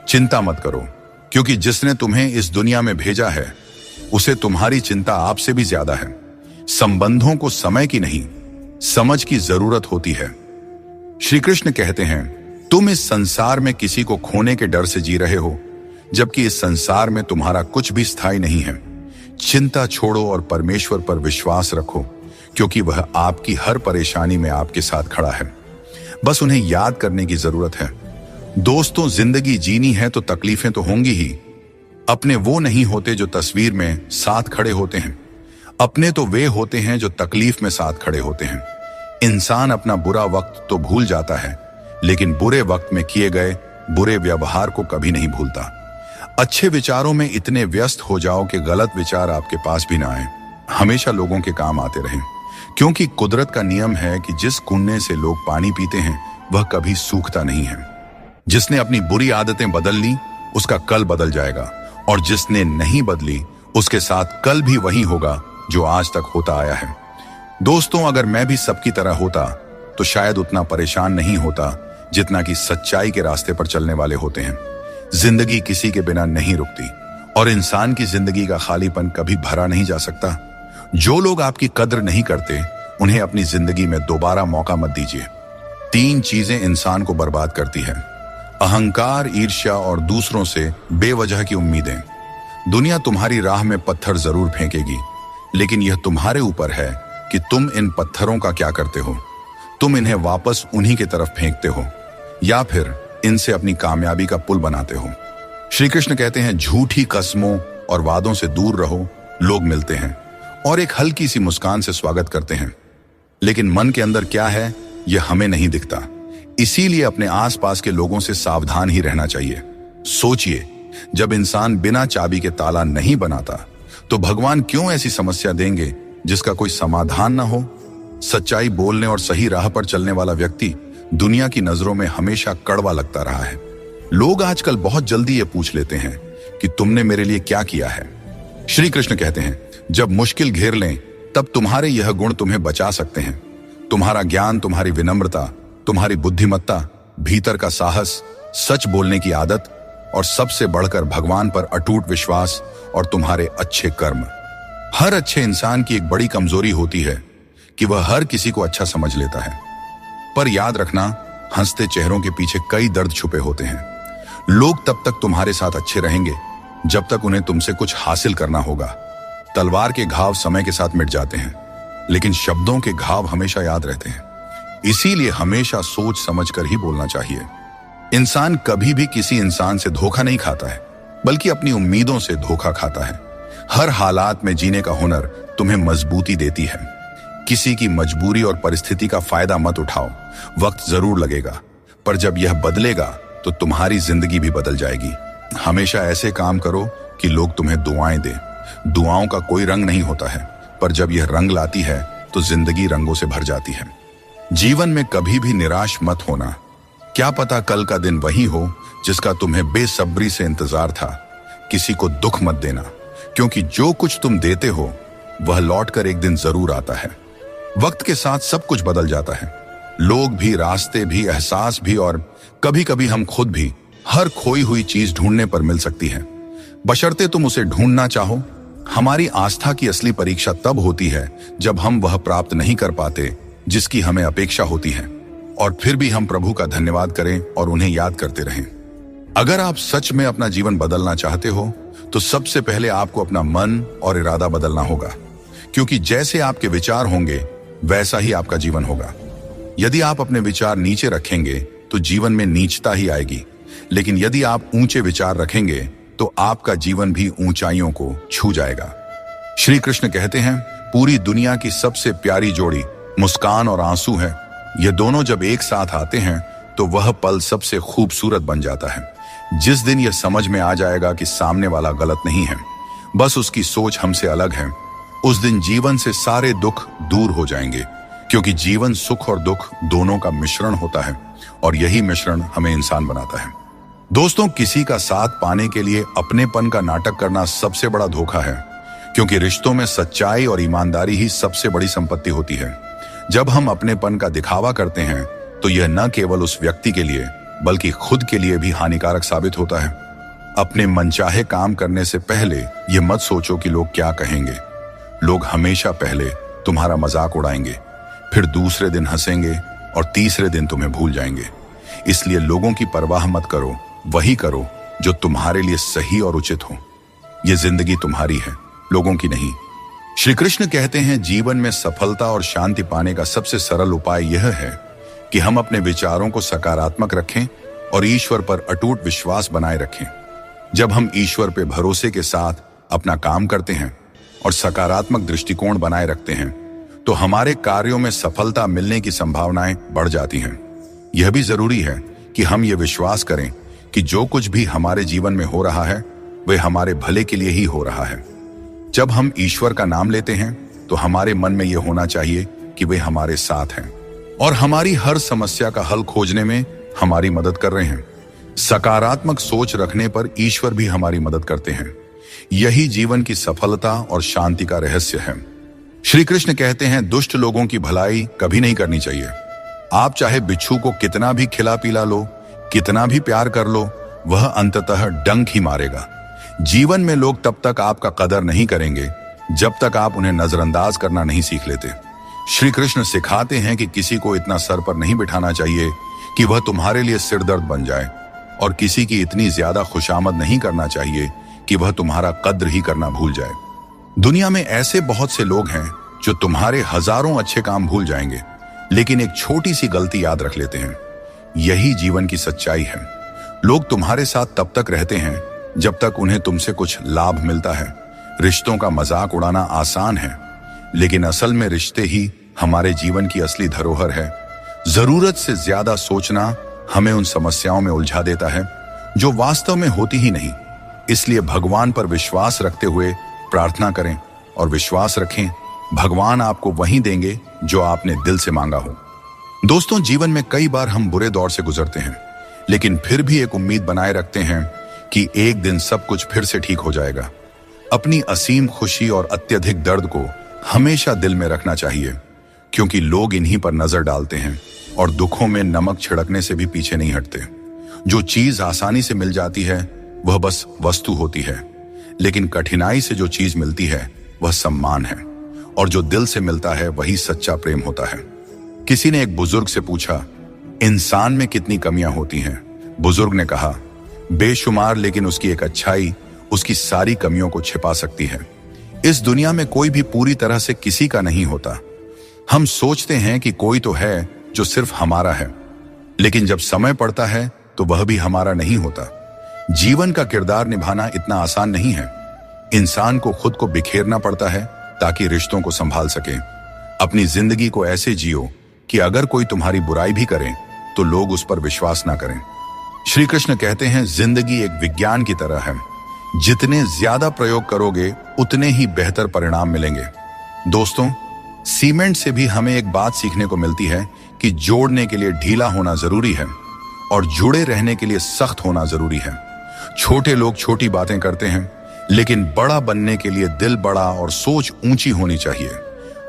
[SPEAKER 1] चिंता मत करो, क्योंकि जिसने तुम्हें इस दुनिया में भेजा है उसे तुम्हारी चिंता आपसे भी ज्यादा है। संबंधों को समय की नहीं, समझ की जरूरत होती है। श्री कृष्ण कहते हैं, तुम इस संसार में किसी को खोने के डर से जी रहे हो, जबकि इस संसार में तुम्हारा कुछ भी स्थायी नहीं है। चिंता छोड़ो और परमेश्वर पर विश्वास रखो, क्योंकि वह आपकी हर परेशानी में आपके साथ खड़ा है। बस उन्हें याद करने की जरूरत है। दोस्तों, जिंदगी जीनी है तो तकलीफें तो होंगी ही। अपने वो नहीं होते जो तस्वीर में साथ खड़े होते हैं, अपने तो वे होते हैं जो तकलीफ में साथ खड़े होते हैं। इंसान अपना बुरा वक्त तो भूल जाता है, लेकिन बुरे वक्त में किए गए बुरे व्यवहार को कभी नहीं भूलता। अच्छे विचारों में इतने व्यस्त हो जाओ कि गलत विचार आपके पास भी ना आए। हमेशा लोगों के काम आते रहें, क्योंकि कुदरत का नियम है कि जिस कुएं से लोग पानी पीते हैं वह कभी सूखता नहीं है। जिसने अपनी बुरी आदतें बदल ली उसका कल बदल जाएगा, और जिसने नहीं बदली उसके साथ कल भी वही होगा जो आज तक होता आया है। दोस्तों, अगर मैं भी सबकी तरह होता तो शायद उतना परेशान नहीं होता जितना कि सच्चाई के रास्ते पर चलने वाले होते हैं। जिंदगी किसी के बिना नहीं रुकती, और इंसान की जिंदगी का खालीपन कभी भरा नहीं जा सकता। जो लोग आपकी कद्र नहीं करते उन्हें अपनी जिंदगी में दोबारा मौका मत दीजिए। 3 चीजें इंसान को बर्बाद करती है: अहंकार, ईर्ष्या और दूसरों से बेवजह की उम्मीदें। दुनिया तुम्हारी राह में पत्थर जरूर फेंकेगी, लेकिन यह तुम्हारे ऊपर है कि तुम इन पत्थरों का क्या करते हो। तुम इन्हें वापस उन्हीं की तरफ फेंकते हो, या फिर इनसे अपनी कामयाबी का पुल बनाते हो। श्री कृष्ण कहते हैं, झूठी कस्मों और वादों से दूर रहो। लोग मिलते हैं और एक हल्की सी मुस्कान से स्वागत करते हैं, लेकिन मन के अंदर क्या है यह हमें नहीं दिखता। इसीलिए अपने आसपास के लोगों से सावधान ही रहना चाहिए। सोचिए, जब इंसान बिना चाबी के ताला नहीं बनाता तो भगवान क्यों ऐसी समस्या देंगे जिसका कोई समाधान ना हो। सच्चाई बोलने और सही राह पर चलने वाला व्यक्ति दुनिया की नजरों में हमेशा कड़वा लगता रहा है। लोग आजकल बहुत जल्दी ये पूछ लेते हैं कि तुमने मेरे लिए क्या किया है। श्री कृष्ण कहते हैं, जब मुश्किल घेर लें तब तुम्हारे यह गुण तुम्हें बचा सकते हैं। तुम्हारा ज्ञान, तुम्हारी विनम्रता, तुम्हारी बुद्धिमत्ता, भीतर का साहस, सच बोलने की आदत, और सबसे बढ़कर भगवान पर अटूट विश्वास और तुम्हारे अच्छे कर्म। हर अच्छे इंसान की एक बड़ी कमजोरी होती है कि वह हर किसी को अच्छा समझ लेता है। पर याद रखना, हंसते चेहरों के पीछे कई दर्द छुपे होते हैं। लोग तब तक तुम्हारे साथ अच्छे रहेंगे जब तक उन्हें तुमसे कुछ हासिल करना होगा। तलवार के घाव समय के साथ मिट जाते हैं, लेकिन शब्दों के घाव हमेशा याद रहते हैं। इसीलिए हमेशा सोच समझकर ही बोलना चाहिए। इंसान कभी भी किसी इंसान से धोखा नहीं खाता है, बल्कि अपनी उम्मीदों से धोखा खाता है। हर हालात में जीने का हुनर तुम्हें मजबूती देती है। किसी की मजबूरी और परिस्थिति का फायदा मत उठाओ। वक्त जरूर लगेगा, पर जब यह बदलेगा तो तुम्हारी जिंदगी भी बदल जाएगी। हमेशा ऐसे काम करो कि लोग तुम्हें दुआएं दें। दुआओं का कोई रंग नहीं होता है, पर जब यह रंग लाती है तो जिंदगी रंगों से भर जाती है। जीवन में कभी भी निराश मत होना। क्या पता कल का दिन वही हो जिसका तुम्हें बेसब्री से इंतजार था। किसी को दुख मत देना, क्योंकि जो कुछ तुम देते हो वह लौटकर एक दिन जरूर आता है। वक्त के साथ सब कुछ बदल जाता है, लोग भी, रास्ते भी, एहसास भी, और कभी कभी हम खुद भी। हर खोई हुई चीज ढूंढने पर मिल सकती है, बशर्ते तुम उसे ढूंढना चाहो। हमारी आस्था की असली परीक्षा तब होती है जब हम वह प्राप्त नहीं कर पाते जिसकी हमें अपेक्षा होती है, और फिर भी हम प्रभु का धन्यवाद करें और उन्हें याद करते रहें। अगर आप सच में अपना जीवन बदलना चाहते हो तो सबसे पहले आपको अपना मन और इरादा बदलना होगा, क्योंकि जैसे आपके विचार होंगे वैसा ही आपका जीवन होगा। यदि आप अपने विचार नीचे रखेंगे तो जीवन में नीचता ही आएगी, लेकिन यदि आप ऊंचे विचार रखेंगे तो आपका जीवन भी ऊंचाइयों को छू जाएगा। श्री कृष्ण कहते हैं, पूरी दुनिया की सबसे प्यारी जोड़ी मुस्कान और आंसू है। ये दोनों जब एक साथ आते हैं तो वह पल सबसे खूबसूरत बन जाता है। जिस दिन यह समझ में आ जाएगा कि सामने वाला गलत नहीं है, बस उसकी सोच हमसे अलग है, उस दिन जीवन से सारे दुख दूर हो जाएंगे, क्योंकि जीवन सुख और दुख दोनों का मिश्रण होता है, और यही मिश्रण हमें इंसान बनाता है। दोस्तों, किसी का साथ पाने के लिए अपनेपन का नाटक करना सबसे बड़ा धोखा है, क्योंकि रिश्तों में सच्चाई और ईमानदारी ही सबसे बड़ी संपत्ति होती है। जब हम अपनेपन का दिखावा करते हैं तो यह न केवल उस व्यक्ति के लिए बल्कि खुद के लिए भी हानिकारक साबित होता है। अपने मनचाहे काम करने से पहले यह मत सोचो कि लोग क्या कहेंगे। लोग हमेशा पहले तुम्हारा मजाक उड़ाएंगे, फिर दूसरे दिन हंसेंगे और तीसरे दिन तुम्हें भूल जाएंगे। इसलिए लोगों की परवाह मत करो, वही करो जो तुम्हारे लिए सही और उचित हो। यह जिंदगी तुम्हारी है, लोगों की नहीं। श्री कृष्ण कहते हैं, जीवन में सफलता और शांति पाने का सबसे सरल उपाय यह है कि हम अपने विचारों को सकारात्मक रखें और ईश्वर पर अटूट विश्वास बनाए रखें। जब हम ईश्वर पर भरोसे के साथ अपना काम करते हैं और सकारात्मक दृष्टिकोण बनाए रखते हैं तो हमारे कार्यों में सफलता मिलने की संभावनाएं बढ़ जाती हैं। यह भी जरूरी है कि हम ये विश्वास करें कि जो कुछ भी हमारे जीवन में हो रहा है वह हमारे भले के लिए ही हो रहा है। जब हम ईश्वर का नाम लेते हैं तो हमारे मन में यह होना चाहिए कि वे हमारे साथ हैं और हमारी हर समस्या का हल खोजने में हमारी मदद कर रहे हैं। सकारात्मक सोच रखने पर ईश्वर भी हमारी मदद करते हैं। यही जीवन की सफलता और शांति का रहस्य है। श्री कृष्ण कहते हैं, दुष्ट लोगों की भलाई कभी नहीं करनी चाहिए। आप चाहे बिच्छू को कितना भी खिला पिला लो, कितना भी प्यार कर लो, वह अंततः डंक ही मारेगा। जीवन में लोग तब तक आपका कदर नहीं करेंगे जब तक आप उन्हें नजरअंदाज करना नहीं सीख लेते। श्री कृष्ण सिखाते हैं कि किसी को इतना सर पर नहीं बिठाना चाहिए कि वह तुम्हारे लिए सिरदर्द बन जाए, और किसी की इतनी ज्यादा खुशामद नहीं करना चाहिए कि वह तुम्हारा कद्र ही करना भूल जाए। दुनिया में ऐसे बहुत से लोग हैं जो तुम्हारे हजारों अच्छे काम भूल जाएंगे, लेकिन एक छोटी सी गलती याद रख लेते हैं। यही जीवन की सच्चाई है। लोग तुम्हारे साथ तब तक रहते हैं जब तक उन्हें तुमसे कुछ लाभ मिलता है। रिश्तों का मजाक उड़ाना आसान है, लेकिन असल में रिश्ते ही हमारे जीवन की असली धरोहर है। जरूरत से ज्यादा सोचना हमें उन समस्याओं में उलझा देता है जो वास्तव में होती ही नहीं। इसलिए भगवान पर विश्वास रखते हुए प्रार्थना करें और विश्वास रखें, भगवान आपको वही देंगे जो आपने दिल से मांगा हो। दोस्तों, जीवन में कई बार हम बुरे दौर से गुजरते हैं, लेकिन फिर भी एक उम्मीद बनाए रखते हैं कि एक दिन सब कुछ फिर से ठीक हो जाएगा। अपनी असीम खुशी और अत्यधिक दर्द को हमेशा दिल में रखना चाहिए, क्योंकि लोग इन्हीं पर नजर डालते हैं और दुखों में नमक छिड़कने से भी पीछे नहीं हटते। जो चीज आसानी से मिल जाती है वह बस वस्तु होती है, लेकिन कठिनाई से जो चीज मिलती है वह सम्मान है, और जो दिल से मिलता है वही सच्चा प्रेम होता है। किसी ने एक बुजुर्ग से पूछा, इंसान में कितनी कमियां होती हैं? बुजुर्ग ने कहा, बेशुमार, लेकिन उसकी एक अच्छाई उसकी सारी कमियों को छिपा सकती है। इस दुनिया में कोई भी पूरी तरह से किसी का नहीं होता। हम सोचते हैं कि कोई तो है जो सिर्फ हमारा है, लेकिन जब समय पड़ता है तो वह भी हमारा नहीं होता। जीवन का किरदार निभाना इतना आसान नहीं है। इंसान को खुद को बिखेरना पड़ता है ताकि रिश्तों को संभाल सके। अपनी जिंदगी को ऐसे जियो कि अगर कोई तुम्हारी बुराई भी करे तो लोग उस पर विश्वास ना करें। श्री कृष्ण कहते हैं, जिंदगी एक विज्ञान की तरह है, जितने ज्यादा प्रयोग करोगे उतने ही बेहतर परिणाम मिलेंगे। दोस्तों, सीमेंट से भी हमें एक बात सीखने को मिलती है कि जोड़ने के लिए ढीला होना जरूरी है और जुड़े रहने के लिए सख्त होना जरूरी है। छोटे लोग छोटी बातें करते हैं, लेकिन बड़ा बनने के लिए दिल बड़ा और सोच ऊंची होनी चाहिए।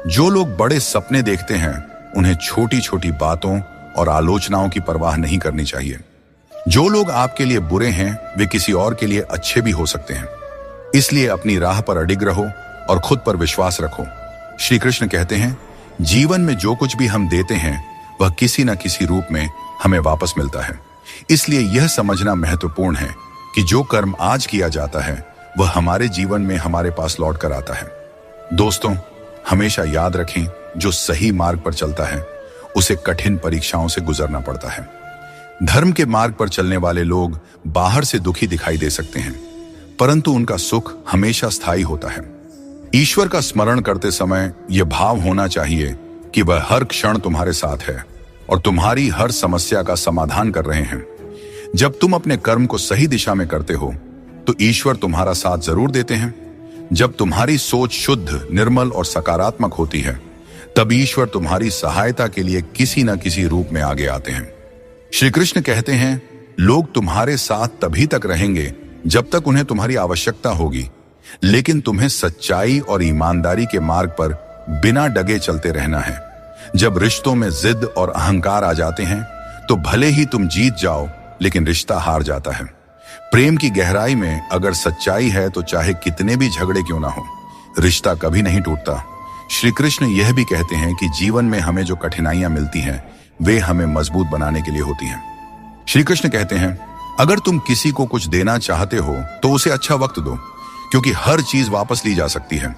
[SPEAKER 1] जो लोग बड़े सपने देखते हैं, उन्हें छोटी छोटी बातों और आलोचनाओं की परवाह नहीं करनी चाहिए। जो लोग आपके लिए बुरे हैं, वे किसी और के लिए अच्छे भी हो सकते हैं। इसलिए अपनी राह पर अडिग रहो और खुद पर विश्वास रखो। श्री कृष्ण कहते हैं, जीवन में जो कुछ भी हम देते हैं वह किसी न किसी रूप में हमें वापस मिलता है। इसलिए यह समझना महत्वपूर्ण है कि जो कर्म आज किया जाता है वह हमारे जीवन में हमारे पास लौट कर आता है। दोस्तों, हमेशा याद रखें, जो सही मार्ग पर चलता है उसे कठिन परीक्षाओं से गुजरना पड़ता है। धर्म के मार्ग पर चलने वाले लोग बाहर से दुखी दिखाई दे सकते हैं, परंतु उनका सुख हमेशा स्थायी होता है। ईश्वर का स्मरण करते समय यह भाव होना चाहिए कि वह हर क्षण तुम्हारे साथ है और तुम्हारी हर समस्या का समाधान कर रहे हैं। जब तुम अपने कर्म को सही दिशा में करते हो तो ईश्वर तुम्हारा साथ जरूर देते हैं। जब तुम्हारी सोच शुद्ध, निर्मल और सकारात्मक होती है, तब ईश्वर तुम्हारी सहायता के लिए किसी न किसी रूप में आगे आते हैं। श्री कृष्ण कहते हैं, लोग तुम्हारे साथ तभी तक रहेंगे जब तक उन्हें तुम्हारी आवश्यकता होगी, लेकिन तुम्हें सच्चाई और ईमानदारी के मार्ग पर बिना डगे चलते रहना है। जब रिश्तों में जिद और अहंकार आ जाते हैं तो भले ही तुम जीत जाओ, लेकिन रिश्ता हार जाता है। प्रेम की गहराई में अगर सच्चाई है तो चाहे कितने भी झगड़े क्यों ना हो, रिश्ता कभी नहीं टूटता। श्री कृष्ण यह भी कहते हैं कि जीवन में हमें जो कठिनाइयां मिलती हैं वे हमें मजबूत बनाने के लिए होती हैं। श्री कृष्ण कहते हैं, अगर तुम किसी को कुछ देना चाहते हो तो उसे अच्छा वक्त दो, क्योंकि हर चीज वापस ली जा सकती है,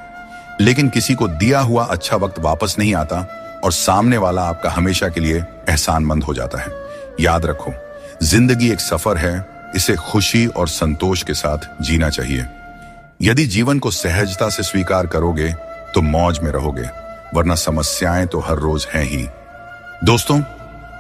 [SPEAKER 1] लेकिन किसी को दिया हुआ अच्छा वक्त वापस नहीं आता और सामने वाला आपका हमेशा के लिए एहसानमंद हो जाता है। याद रखो, जिंदगी एक सफर है, इसे खुशी और संतोष के साथ जीना चाहिए। यदि जीवन को सहजता से स्वीकार करोगे तो मौज में रहोगे, वरना समस्याएं तो हर रोज हैं ही। दोस्तों,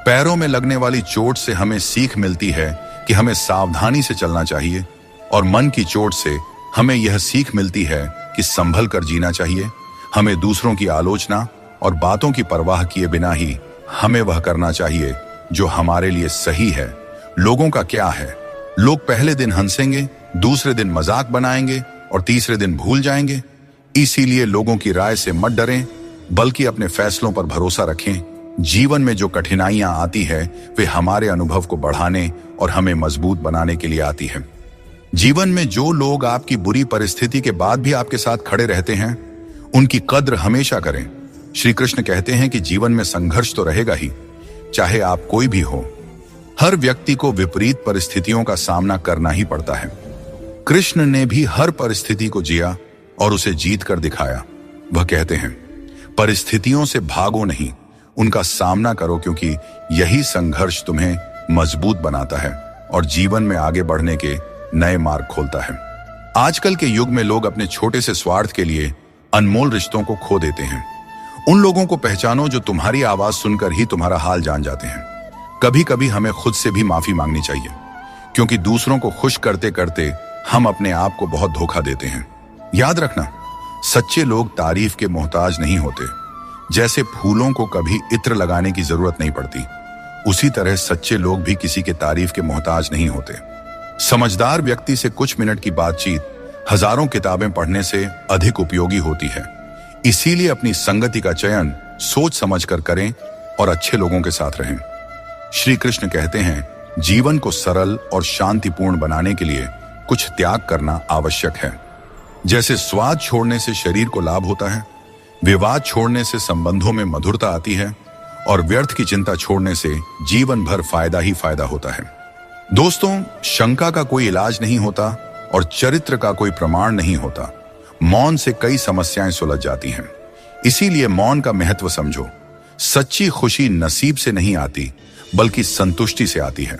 [SPEAKER 1] पैरों में लगने वाली चोट से हमें सीख मिलती है कि हमें सावधानी से चलना चाहिए, और मन की चोट से हमें यह सीख मिलती है कि संभल कर जीना चाहिए। हमें दूसरों की आलोचना और बातों की परवाह किए बिना ही हमें वह करना चाहिए जो हमारे लिए सही है। लोगों का क्या है, लोग पहले दिन हंसेंगे, दूसरे दिन मजाक बनाएंगे और तीसरे दिन भूल जाएंगे। इसीलिए लोगों की राय से मत डरें, बल्कि अपने फैसलों पर भरोसा रखें। जीवन में जो कठिनाइयां आती है वे हमारे अनुभव को बढ़ाने और हमें मजबूत बनाने के लिए आती है। जीवन में जो लोग आपकी बुरी परिस्थिति के बाद भी आपके साथ खड़े रहते हैं, उनकी कद्र हमेशा करें। श्री कृष्ण कहते हैं कि जीवन में संघर्ष तो रहेगा ही, चाहे आप कोई भी हो। हर व्यक्ति को विपरीत परिस्थितियों का सामना करना ही पड़ता है। कृष्ण ने भी हर परिस्थिति को जिया और उसे जीत कर दिखाया। वह कहते हैं, परिस्थितियों से भागो नहीं, उनका सामना करो, क्योंकि यही संघर्ष तुम्हें मजबूत बनाता है और जीवन में आगे बढ़ने के नए मार्ग खोलता है। आजकल के युग में लोग अपने छोटे से स्वार्थ के लिए अनमोल रिश्तों को खो देते हैं। उन लोगों को पहचानो जो तुम्हारी आवाज सुनकर ही तुम्हारा हाल जान जाते हैं। कभी कभी हमें खुद से भी माफी मांगनी चाहिए, क्योंकि दूसरों को खुश करते करते हम अपने आप को बहुत धोखा देते हैं। याद रखना, सच्चे लोग तारीफ के मोहताज नहीं होते। जैसे फूलों को कभी इत्र लगाने की जरूरत नहीं पड़ती, उसी तरह सच्चे लोग भी किसी के तारीफ के मोहताज नहीं होते। समझदार व्यक्ति से कुछ मिनट की बातचीत हजारों किताबें पढ़ने से अधिक उपयोगी होती है। इसीलिए अपनी संगति का चयन सोच समझकर करें और अच्छे लोगों के साथ रहें। श्री कृष्ण कहते हैं, जीवन को सरल और शांतिपूर्ण बनाने के लिए कुछ त्याग करना आवश्यक है। जैसे स्वाद छोड़ने से शरीर को लाभ होता है, विवाद छोड़ने से संबंधों में मधुरता आती है और व्यर्थ की चिंता छोड़ने से जीवन भर फायदा ही फायदा होता है। दोस्तों, शंका का कोई इलाज नहीं होता और चरित्र का कोई प्रमाण नहीं होता। मौन से कई समस्याएं सुलझ जाती हैं। इसीलिए मौन का महत्व समझो। सच्ची खुशी नसीब से नहीं आती, बल्कि संतुष्टि से आती है।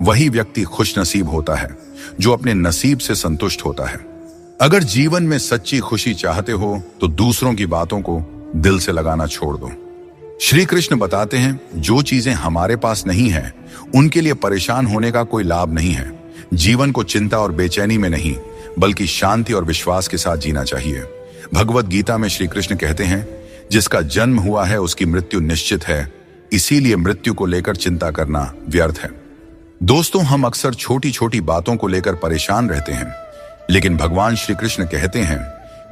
[SPEAKER 1] वही व्यक्ति खुश नसीब होता है जो अपने नसीब से संतुष्ट होता है। अगर जीवन में सच्ची खुशी चाहते हो तो दूसरों की बातों को दिल से लगाना छोड़ दो। श्री कृष्ण बताते हैं, जो चीजें हमारे पास नहीं है उनके लिए परेशान होने का कोई लाभ नहीं है। जीवन को चिंता और बेचैनी में नहीं, बल्कि शांति और विश्वास के साथ जीना चाहिए। भगवत गीता में श्री कृष्ण कहते हैं, जिसका जन्म हुआ है उसकी मृत्यु निश्चित है, इसीलिए मृत्यु को लेकर चिंता करना व्यर्थ है। दोस्तों, हम अक्सर छोटी छोटी बातों को लेकर परेशान रहते हैं, लेकिन भगवान श्री कृष्ण कहते हैं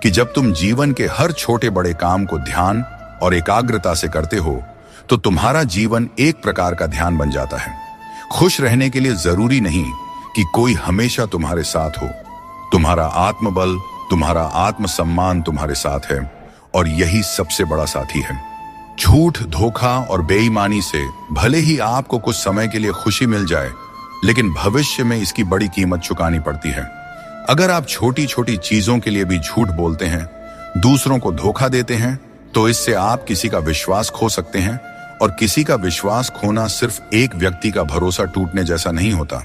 [SPEAKER 1] कि जब तुम जीवन के हर छोटे बड़े काम को ध्यान और एकाग्रता से करते हो तो तुम्हारा जीवन एक प्रकार का ध्यान बन जाता है। खुश रहने के लिए जरूरी नहीं कि कोई हमेशा तुम्हारे साथ हो। तुम्हारा आत्मबल, तुम्हारा आत्मसम्मान तुम्हारे साथ है, और यही सबसे बड़ा साथी है। झूठ, धोखा और बेईमानी से भले ही आपको कुछ समय के लिए खुशी मिल जाए, लेकिन भविष्य में इसकी बड़ी कीमत चुकानी पड़ती है। अगर आप छोटी छोटी चीजों के लिए भी झूठ बोलते हैं, दूसरों को धोखा देते हैं, तो इससे आप किसी का विश्वास खो सकते हैं। और किसी का विश्वास खोना सिर्फ एक व्यक्ति का भरोसा टूटने जैसा नहीं होता,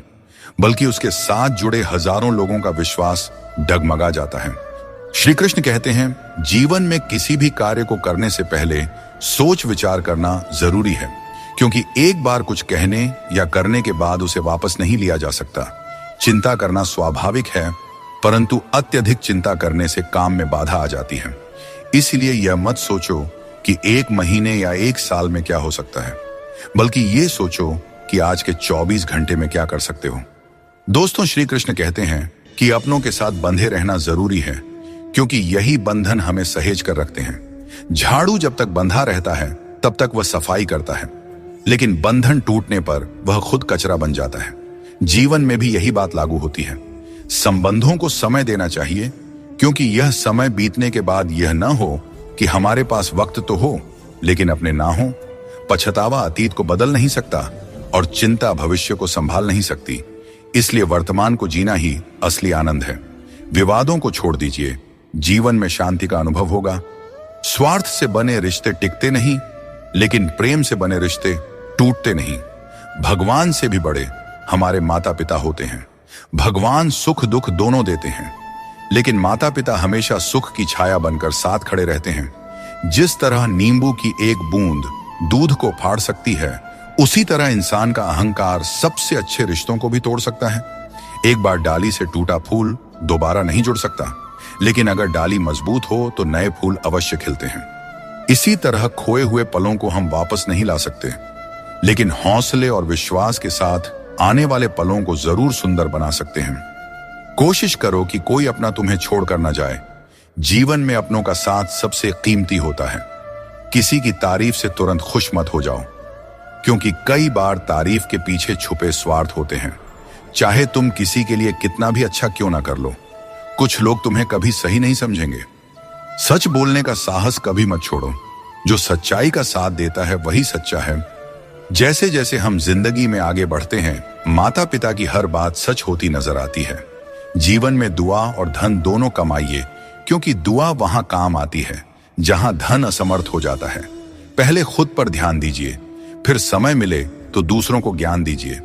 [SPEAKER 1] बल्कि उसके साथ जुड़े हजारों लोगों का विश्वास डगमगा जाता है। श्री कृष्ण कहते हैं, जीवन में किसी भी कार्य को करने से पहले सोच विचार करना जरूरी है, क्योंकि एक बार कुछ कहने या करने के बाद उसे वापस नहीं लिया जा सकता। चिंता करना स्वाभाविक है, परंतु अत्यधिक चिंता करने से काम में बाधा आ जाती है। इसलिए यह मत सोचो कि एक महीने या एक साल में क्या हो सकता है, बल्कि ये सोचो कि आज के 24 घंटे में क्या कर सकते हो। दोस्तों, श्री कृष्ण कहते हैं कि अपनों के साथ बंधे रहना जरूरी है, क्योंकि यही बंधन हमें सहेज कर रखते हैं। झाड़ू जब तक बंधा रहता है तब तक वह सफाई करता है, लेकिन बंधन टूटने पर वह खुद कचरा बन जाता है। जीवन में भी यही बात लागू होती है। संबंधों को समय देना चाहिए, क्योंकि यह समय बीतने के बाद यह न हो कि हमारे पास वक्त तो हो लेकिन अपने ना हो। पछतावा अतीत को बदल नहीं सकता और चिंता भविष्य को संभाल नहीं सकती। इसलिए वर्तमान को जीना ही असली आनंद है। विवादों को छोड़ दीजिए, जीवन में शांति का अनुभव होगा। स्वार्थ से बने रिश्ते टिकते नहीं, लेकिन प्रेम से बने रिश्ते टूटते नहीं। भगवान से भी बड़े हमारे माता पिता होते हैं। भगवान सुख दुख दोनों देते हैं, लेकिन माता पिता हमेशा सुख की छाया बनकर साथ खड़े रहते हैं। जिस तरह नींबू की एक बूंद दूध को फाड़ सकती है, उसी तरह इंसान का अहंकार सबसे अच्छे रिश्तों को भी तोड़ सकता है। एक बार डाली से टूटा फूल दोबारा नहीं जुड़ सकता, लेकिन अगर डाली मजबूत हो तो नए फूल अवश्य खिलते हैं। इसी तरह खोए हुए पलों को हम वापस नहीं ला सकते, लेकिन हौसले और विश्वास के साथ आने वाले पलों को जरूर सुंदर बना सकते हैं। कोशिश करो कि कोई अपना तुम्हें छोड़कर न जाए। जीवन में अपनों का साथ सबसे कीमती होता है। किसी की तारीफ से तुरंत खुश मत हो जाओ, क्योंकि कई बार तारीफ के पीछे छुपे स्वार्थ होते हैं। चाहे तुम किसी के लिए कितना भी अच्छा क्यों ना कर लो, कुछ लोग तुम्हें कभी सही नहीं समझेंगे। सच बोलने का साहस कभी मत छोड़ो। जो सच्चाई का साथ देता है वही सच्चा है। जैसे जैसे हम जिंदगी में आगे बढ़ते हैं, माता पिता की हर बात सच होती नजर आती है। जीवन में दुआ और धन दोनों कमाइए, क्योंकि दुआ वहां काम आती है जहां धन असमर्थ हो जाता है। पहले खुद पर ध्यान दीजिए, फिर समय मिले तो दूसरों को ज्ञान दीजिए।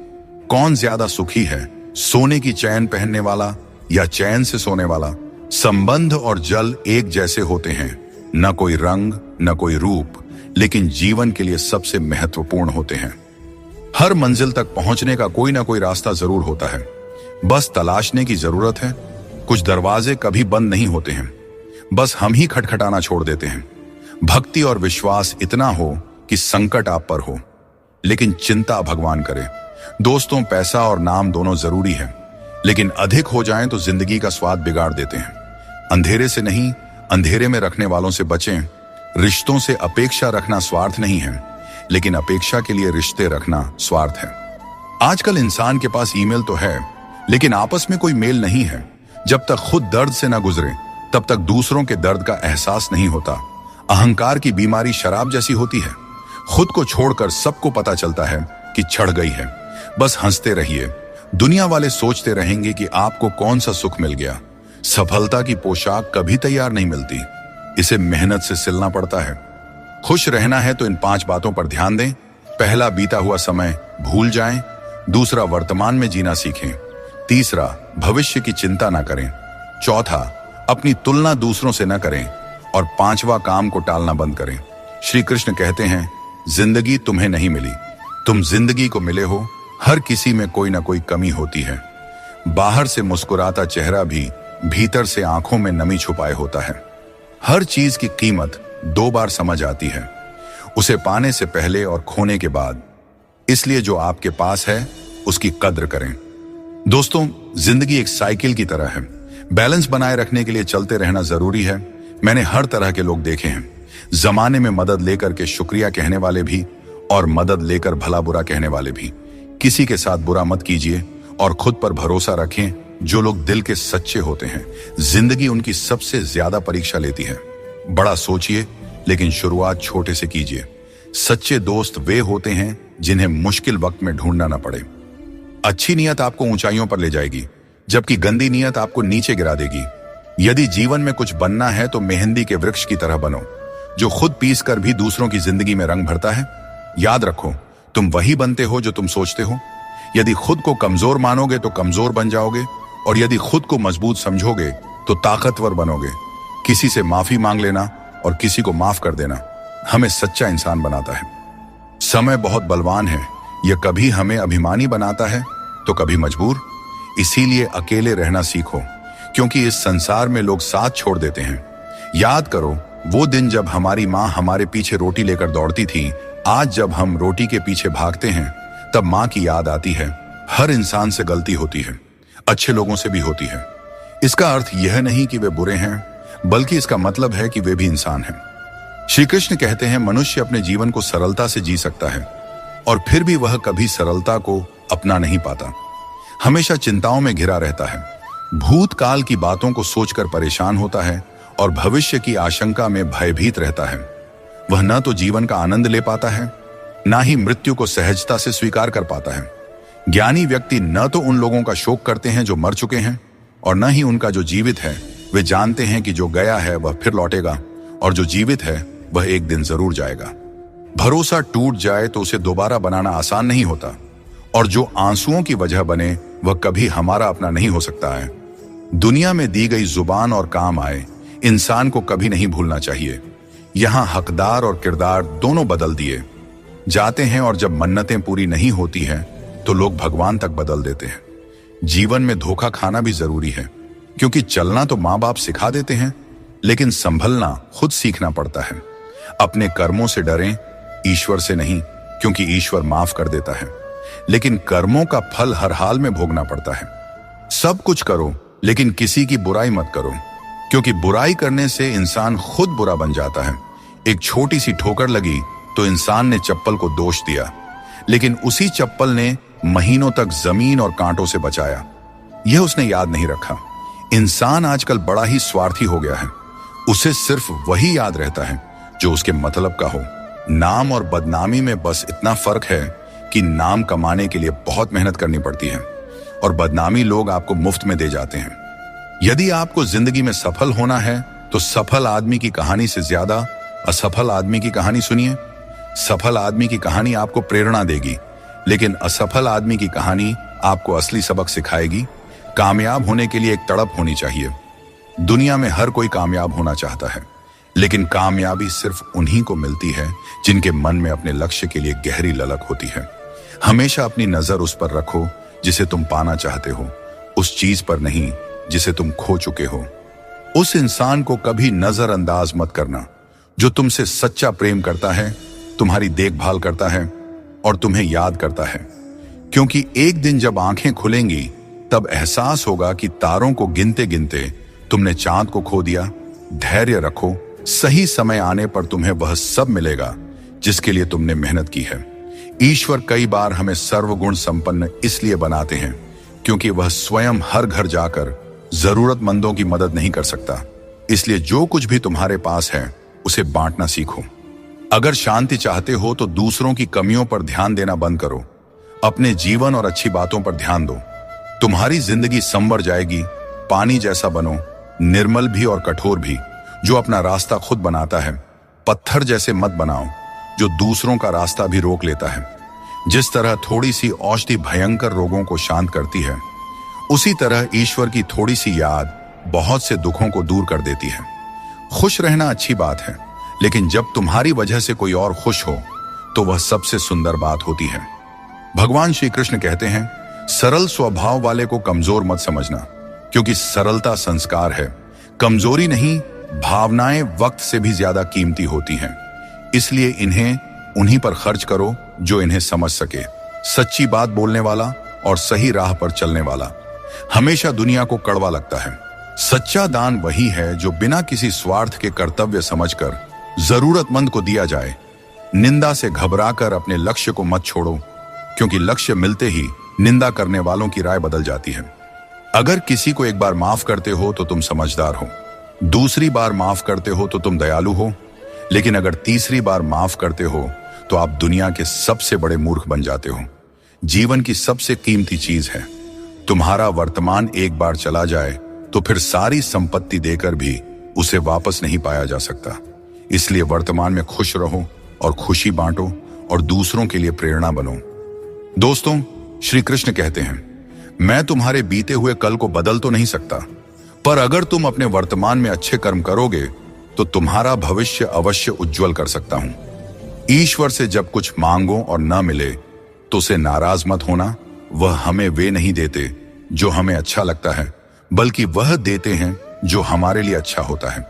[SPEAKER 1] कौन ज्यादा सुखी है, सोने की चैन पहनने वाला या चैन से सोने वाला? संबंध और जल एक जैसे होते हैं, न कोई रंग न कोई रूप, लेकिन जीवन के लिए सबसे महत्वपूर्ण होते हैं। हर मंजिल तक पहुंचने का कोई ना कोई रास्ता जरूर होता है, बस तलाशने की जरूरत है। कुछ दरवाजे कभी बंद नहीं होते हैं, बस हम ही खटखटाना छोड़ देते हैं। भक्ति और विश्वास इतना हो कि संकट आप पर हो, लेकिन चिंता भगवान करे। दोस्तों, पैसा और नाम दोनों जरूरी है, लेकिन अधिक हो जाएं तो जिंदगी का स्वाद बिगाड़ देते हैं। अंधेरे से नहीं, अंधेरे में रखने वालों से बचें। रिश्तों से अपेक्षा रखना स्वार्थ नहीं है, लेकिन अपेक्षा के लिए रिश्ते रखना स्वार्थ है। आजकल इंसान के पास ईमेल तो है, लेकिन आपस में कोई मेल नहीं है। जब तक खुद दर्द से ना गुजरे, तब तक दूसरों के दर्द का एहसास नहीं होता। अहंकार की बीमारी शराब जैसी होती है। खुद को छोड़कर सबको पता चलता है कि छड़ गई है। बस हंसते रहिए। दुनिया वाले सोचते रहेंगे कि आपको कौन सा सुख मिल गया। सफलता की पोशाक कभी तैयार नहीं मिलती, इसे मेहनत से सिलना पड़ता है। खुश रहना है तो इन 5 बातों पर ध्यान दें। पहला, बीता हुआ समय भूल जाएं। दूसरा, वर्तमान में जीना सीखें। तीसरा, भविष्य की चिंता ना करें। चौथा, अपनी तुलना दूसरों से न करें। और 5वां, काम को टालना बंद करें। श्री कृष्ण कहते हैं, जिंदगी तुम्हें नहीं मिली, तुम जिंदगी को मिले हो। हर किसी में कोई ना कोई कमी होती है। बाहर से मुस्कुराता चेहरा भी भीतर से आंखों में नमी छुपाए होता है। हर चीज की कीमत 2 बार समझ आती है, उसे पाने से पहले और खोने के बाद। इसलिए जो आपके पास है उसकी कद्र करें। दोस्तों, जिंदगी एक साइकिल की तरह है। बैलेंस बनाए रखने के लिए चलते रहना जरूरी है। मैंने हर तरह के लोग देखे हैं। जमाने में मदद लेकर के शुक्रिया कहने वाले भी और मदद लेकर भला बुरा कहने वाले भी। किसी के साथ बुरा मत कीजिए और खुद पर भरोसा रखें। जो लोग दिल के सच्चे होते हैं, जिंदगी उनकी सबसे ज्यादा परीक्षा लेती है। बड़ा सोचिए, लेकिन शुरुआत छोटे से कीजिए। सच्चे दोस्त वे होते हैं जिन्हें मुश्किल वक्त में ढूंढना न पड़े। अच्छी नीयत आपको ऊंचाइयों पर ले जाएगी, जबकि गंदी नीयत आपको नीचे गिरा देगी। यदि जीवन में कुछ बनना है तो मेहंदी के वृक्ष की तरह बनो, जो खुद पीस कर भी दूसरों की जिंदगी में रंग भरता है। याद रखो, तुम वही बनते हो जो तुम सोचते हो। यदि खुद को कमजोर मानोगे तो कमजोर बन जाओगे, और यदि खुद को मजबूत समझोगे तो ताकतवर बनोगे। किसी से माफी मांग लेना और किसी को माफ कर देना हमें सच्चा इंसान बनाता है। समय बहुत बलवान है, यह कभी हमें अभिमानी बनाता है तो कभी मजबूर। इसीलिए अकेले रहना सीखो, क्योंकि इस संसार में लोग साथ छोड़ देते हैं। याद करो वो दिन जब हमारी माँ हमारे पीछे रोटी लेकर दौड़ती थी। आज जब हम रोटी के पीछे भागते हैं तब माँ की याद आती है। हर इंसान से गलती होती है, अच्छे लोगों से भी होती है। इसका अर्थ यह नहीं कि वे बुरे हैं, बल्कि इसका मतलब है कि वे भी इंसान हैं। श्री कृष्ण कहते हैं, मनुष्य अपने जीवन को सरलता से जी सकता है और फिर भी वह कभी सरलता को अपना नहीं पाता। हमेशा चिंताओं में घिरा रहता है, भूतकाल की बातों को सोचकर परेशान होता है और भविष्य की आशंका में भयभीत रहता है। वह न तो जीवन का आनंद ले पाता है, ना ही मृत्यु को सहजता से स्वीकार कर पाता है। ज्ञानी व्यक्ति न तो उन लोगों का शोक करते हैं जो मर चुके हैं, और न ही उनका जो जीवित है। वे जानते हैं कि जो गया है वह फिर लौटेगा, और जो जीवित है वह एक दिन जरूर जाएगा। भरोसा टूट जाए तो उसे दोबारा बनाना आसान नहीं होता, और जो आंसुओं की वजह बने वह कभी हमारा अपना नहीं हो सकता है। दुनिया में दी गई जुबान और काम आए इंसान को कभी नहीं भूलना चाहिए। यहाँ हकदार और किरदार दोनों बदल दिए जाते हैं, और जब मन्नतें पूरी नहीं होती हैं तो लोग भगवान तक बदल देते हैं। जीवन में धोखा खाना भी जरूरी है, क्योंकि चलना तो माँ बाप सिखा देते हैं, लेकिन संभलना खुद सीखना पड़ता है। अपने कर्मों से डरें, ईश्वर से नहीं, क्योंकि ईश्वर माफ कर देता है, लेकिन कर्मों का फल हर हाल में भोगना पड़ता है। सब कुछ करो, लेकिन किसी की बुराई मत करो, क्योंकि बुराई करने से इंसान खुद बुरा बन जाता है। एक छोटी सी ठोकर लगी तो इंसान ने चप्पल को दोष दिया, लेकिन उसी चप्पल ने महीनों तक जमीन और कांटों से बचाया। यह उसने याद नहीं रखा। इंसान आजकल बड़ा ही स्वार्थी हो गया है। उसे सिर्फ वही याद रहता है जो उसके मतलब का हो। नाम और बदनामी में बस इतना फर्क है कि नाम कमाने के लिए बहुत मेहनत करनी पड़ती है, और बदनामी लोग आपको मुफ्त में दे जाते हैं। यदि आपको जिंदगी में सफल होना है तो सफल आदमी की कहानी से ज्यादा असफल आदमी की कहानी सुनिए। सफल आदमी की कहानी आपको प्रेरणा देगी, लेकिन असफल आदमी की कहानी आपको असली सबक सिखाएगी। कामयाब होने के लिए एक तड़प होनी चाहिए। दुनिया में हर कोई कामयाब होना चाहता है, लेकिन कामयाबी सिर्फ उन्हीं को मिलती है जिनके मन में अपने लक्ष्य के लिए गहरी ललक होती है। हमेशा अपनी नजर उस पर रखो जिसे तुम पाना चाहते हो, उस चीज पर नहीं जिसे तुम खो चुके हो। उस इंसान को कभी नजरअंदाज मत करना जो तुमसे सच्चा प्रेम करता है, तुम्हारी देखभाल करता है और तुम्हें याद करता है। क्योंकि एक दिन जब आंखें खुलेंगी तब एहसास होगा कि तारों को गिनते गिनते तुमने चांद को खो दिया। धैर्य रखो, सही समय आने पर तुम्हें वह सब मिलेगा जिसके लिए तुमने मेहनत की है। ईश्वर कई बार हमें सर्वगुण संपन्न इसलिए बनाते हैं क्योंकि वह स्वयं हर घर जाकर जरूरतमंदों की मदद नहीं कर सकता। इसलिए जो कुछ भी तुम्हारे पास है उसे बांटना सीखो। अगर शांति चाहते हो तो दूसरों की कमियों पर ध्यान देना बंद करो। अपने जीवन और अच्छी बातों पर ध्यान दो। तुम्हारी जिंदगी संवर जाएगी। पानी जैसा बनो, निर्मल भी और कठोर भी, जो अपना रास्ता खुद बनाता है। पत्थर जैसे मत बनाओ जो दूसरों का रास्ता भी रोक लेता है। जिस तरह थोड़ी सी औषधि भयंकर रोगों को शांत करती है, उसी तरह ईश्वर की थोड़ी सी याद बहुत से दुखों को दूर कर देती है। खुश रहना अच्छी बात है, लेकिन जब तुम्हारी वजह से कोई और खुश हो तो वह सबसे सुंदर बात होती है। भगवान श्री कृष्ण कहते हैं, सरल स्वभाव वाले को कमजोर मत समझना, क्योंकि सरलता संस्कार है। कमजोरी नहीं, भावनाएं वक्त से भी ज्यादा कीमती होती हैं। इसलिए इन्हें उन्हीं पर खर्च करो जो इन्हें समझ सके। सच्ची बात बोलने वाला और सही राह पर चलने वाला हमेशा दुनिया को कड़वा लगता है। सच्चा दान वही है जो बिना किसी स्वार्थ के कर्तव्य समझकर जरूरतमंद को दिया जाए। निंदा से घबराकर अपने लक्ष्य को मत छोड़ो, क्योंकि लक्ष्य मिलते ही निंदा करने वालों की राय बदल जाती है। अगर किसी को एक बार माफ करते हो तो तुम समझदार हो, दूसरी बार माफ करते हो तो तुम दयालु हो, लेकिन अगर तीसरी बार माफ करते हो तो आप दुनिया के सबसे बड़े मूर्ख बन जाते हो। जीवन की सबसे कीमती चीज है, तुम्हारा वर्तमान एक बार चला जाए तो फिर सारी संपत्ति देकर भी उसे वापस नहीं पाया जा सकता। इसलिए वर्तमान में खुश रहो और खुशी बांटो और दूसरों के लिए प्रेरणा बनो। दोस्तों, श्री कृष्ण कहते हैं, मैं तुम्हारे बीते हुए कल को बदल तो नहीं सकता, पर अगर तुम अपने वर्तमान में अच्छे कर्म करोगे तो तुम्हारा भविष्य अवश्य उज्जवल कर सकता हूं। ईश्वर से जब कुछ मांगो और न मिले तो उसे नाराज मत होना। वह हमें वे नहीं देते जो हमें अच्छा लगता है, बल्कि वह देते हैं जो हमारे लिए अच्छा होता है।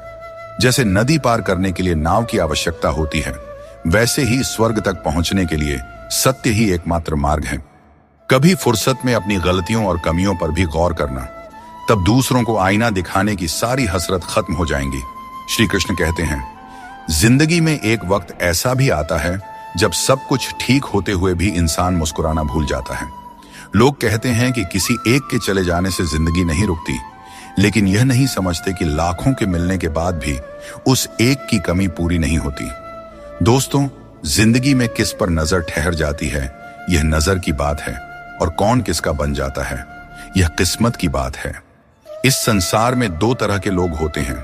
[SPEAKER 1] जैसे नदी पार करने के लिए नाव की आवश्यकता होती है, वैसे ही स्वर्ग तक पहुंचने के लिए सत्य ही एकमात्र मार्ग है। कभी फुर्सत में अपनी गलतियों और कमियों पर भी गौर करना, तब दूसरों को आईना दिखाने की सारी हसरत खत्म हो जाएंगी। श्री कृष्ण कहते हैं, जिंदगी में एक वक्त ऐसा भी आता है जब सब कुछ ठीक होते हुए भी इंसान मुस्कुराना भूल जाता है। लोग कहते हैं कि किसी एक के चले जाने से जिंदगी नहीं रुकती, लेकिन यह नहीं समझते कि लाखों के मिलने के बाद भी उस एक की कमी पूरी नहीं होती। दोस्तों, जिंदगी में किस पर नजर ठहर जाती है, यह नजर की बात है, और कौन किसका बन जाता है, यह किस्मत की बात है। इस संसार में दो तरह के लोग होते हैं।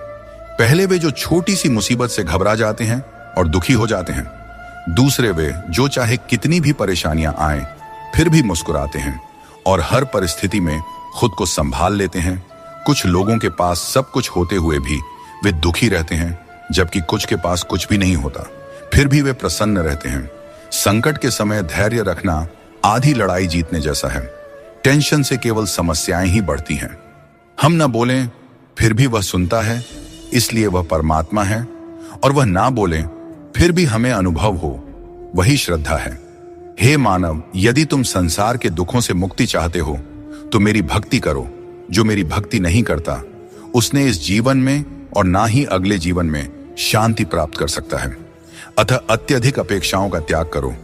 [SPEAKER 1] पहले वे जो छोटी सी मुसीबत से घबरा जाते हैं और दुखी हो जाते हैं। दूसरे वे जो चाहे कितनी भी परेशानियां आएं फिर भी मुस्कुराते हैं और हर परिस्थिति में खुद को संभाल लेते हैं। कुछ लोगों के पास सब कुछ होते हुए भी वे दुखी रहते हैं, जबकि कुछ के पास कुछ भी नहीं होता, फिर भी वे प्रसन्न रहते हैं। संकट के समय धैर्य रखना आधी लड़ाई जीतने जैसा है। टेंशन से केवल समस्याएं ही बढ़ती हैं। हम न बोलें फिर भी वह सुनता है, इसलिए वह परमात्मा है, और वह ना बोलें फिर भी हमें अनुभव हो, वही श्रद्धा है। हे मानव, यदि तुम संसार के दुखों से मुक्ति चाहते हो तो मेरी भक्ति करो। जो मेरी भक्ति नहीं करता उसने इस जीवन में और ना ही अगले जीवन में शांति प्राप्त कर सकता है। अतः अत्यधिक अपेक्षाओं का त्याग करो,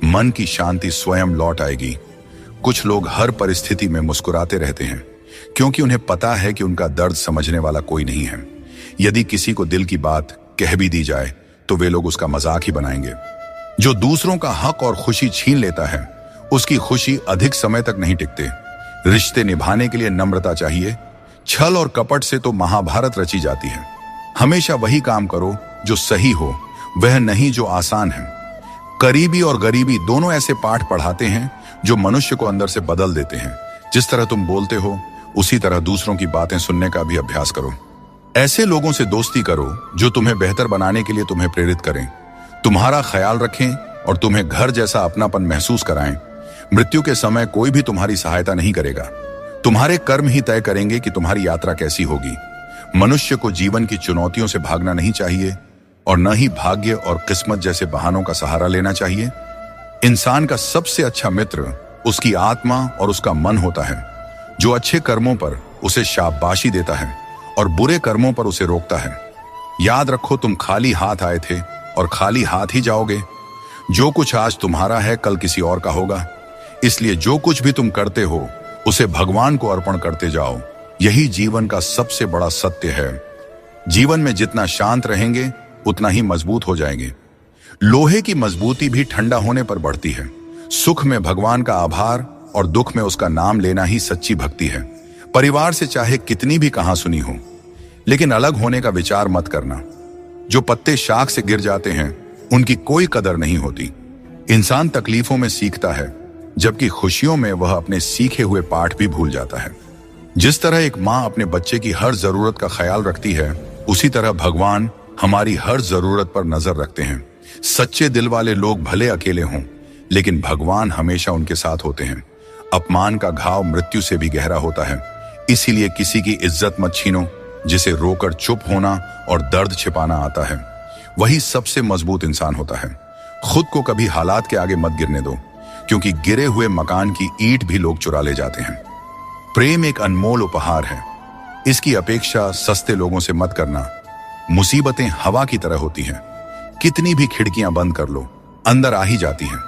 [SPEAKER 1] मन की शांति स्वयं लौट आएगी। कुछ लोग हर परिस्थिति में मुस्कुराते रहते हैं क्योंकि उन्हें पता है कि उनका दर्द समझने वाला कोई नहीं है। यदि किसी को दिल की बात कह भी दी जाए तो वे लोग उसका मजाक ही बनाएंगे। जो दूसरों का हक और खुशी छीन लेता है उसकी खुशी अधिक समय तक नहीं टिकते। रिश्ते निभाने के लिए नम्रता चाहिए। छल और कपट से तो महाभारत रची जाती है। हमेशा वही काम करो जो सही हो, वह नहीं जो आसान है। करीबी और गरीबी दोनों ऐसे पाठ पढ़ाते हैं जो मनुष्य को अंदर से बदल देते हैं। जिस तरह तुम बोलते हो उसी तरह दूसरों की बातें सुनने का भी अभ्यास करो। ऐसे लोगों से दोस्ती करो जो तुम्हें बेहतर बनाने के लिए तुम्हें प्रेरित करें, तुम्हारा ख्याल रखें और तुम्हें घर जैसा अपनापन महसूस कराएं। मृत्यु के समय कोई भी तुम्हारी सहायता नहीं करेगा। तुम्हारे कर्म ही तय करेंगे कि तुम्हारी यात्रा कैसी होगी। मनुष्य को जीवन की चुनौतियों से भागना नहीं चाहिए और न ही भाग्य और किस्मत जैसे बहानों का सहारा लेना चाहिए। इंसान का सबसे अच्छा मित्र उसकी आत्मा और उसका मन होता है, जो अच्छे कर्मों पर उसे शाबाशी देता है और बुरे कर्मों पर उसे रोकता है। याद रखो, तुम खाली हाथ आए थे और खाली हाथ ही जाओगे। जो कुछ आज तुम्हारा है कल किसी और का होगा। इसलिए जो कुछ भी तुम करते हो उसे भगवान को अर्पण करते जाओ। यही जीवन का सबसे बड़ा सत्य है। जीवन में जितना शांत रहेंगे उतना ही मजबूत हो जाएंगे। लोहे की मजबूती भी ठंडा होने पर बढ़ती है। सुख में भगवान का आभार और दुख में उसका नाम लेना ही सच्ची भक्ति है। परिवार से चाहे कितनी भी कहां सुनी हो, लेकिन अलग होने का विचार मत करना। जो पत्ते शाख से गिर जाते हैं उनकी कोई कदर नहीं होती। इंसान तकलीफों में सीखता है, जबकि खुशियों में वह अपने सीखे हुए पाठ भी भूल जाता है। जिस तरह एक माँ अपने बच्चे की हर जरूरत का ख्याल रखती है, उसी तरह भगवान हमारी हर जरूरत पर नजर रखते हैं। सच्चे दिल वाले लोग भले अकेले हों, लेकिन भगवान हमेशा उनके साथ होते हैं। अपमान का घाव मृत्यु से भी गहरा होता है, इसीलिए किसी की इज्जत मत छीनो। जिसे रोकर चुप होना और दर्द छिपाना आता है, वही सबसे मजबूत इंसान होता है। खुद को कभी हालात के आगे मत गिरने दो, क्योंकि गिरे हुए मकान की ईंट भी लोग चुरा ले जाते हैं। प्रेम एक अनमोल उपहार है, इसकी अपेक्षा सस्ते लोगों से मत करना। मुसीबतें हवा की तरह होती हैं, कितनी भी खिड़कियां बंद कर लो, अंदर आ ही जाती हैं।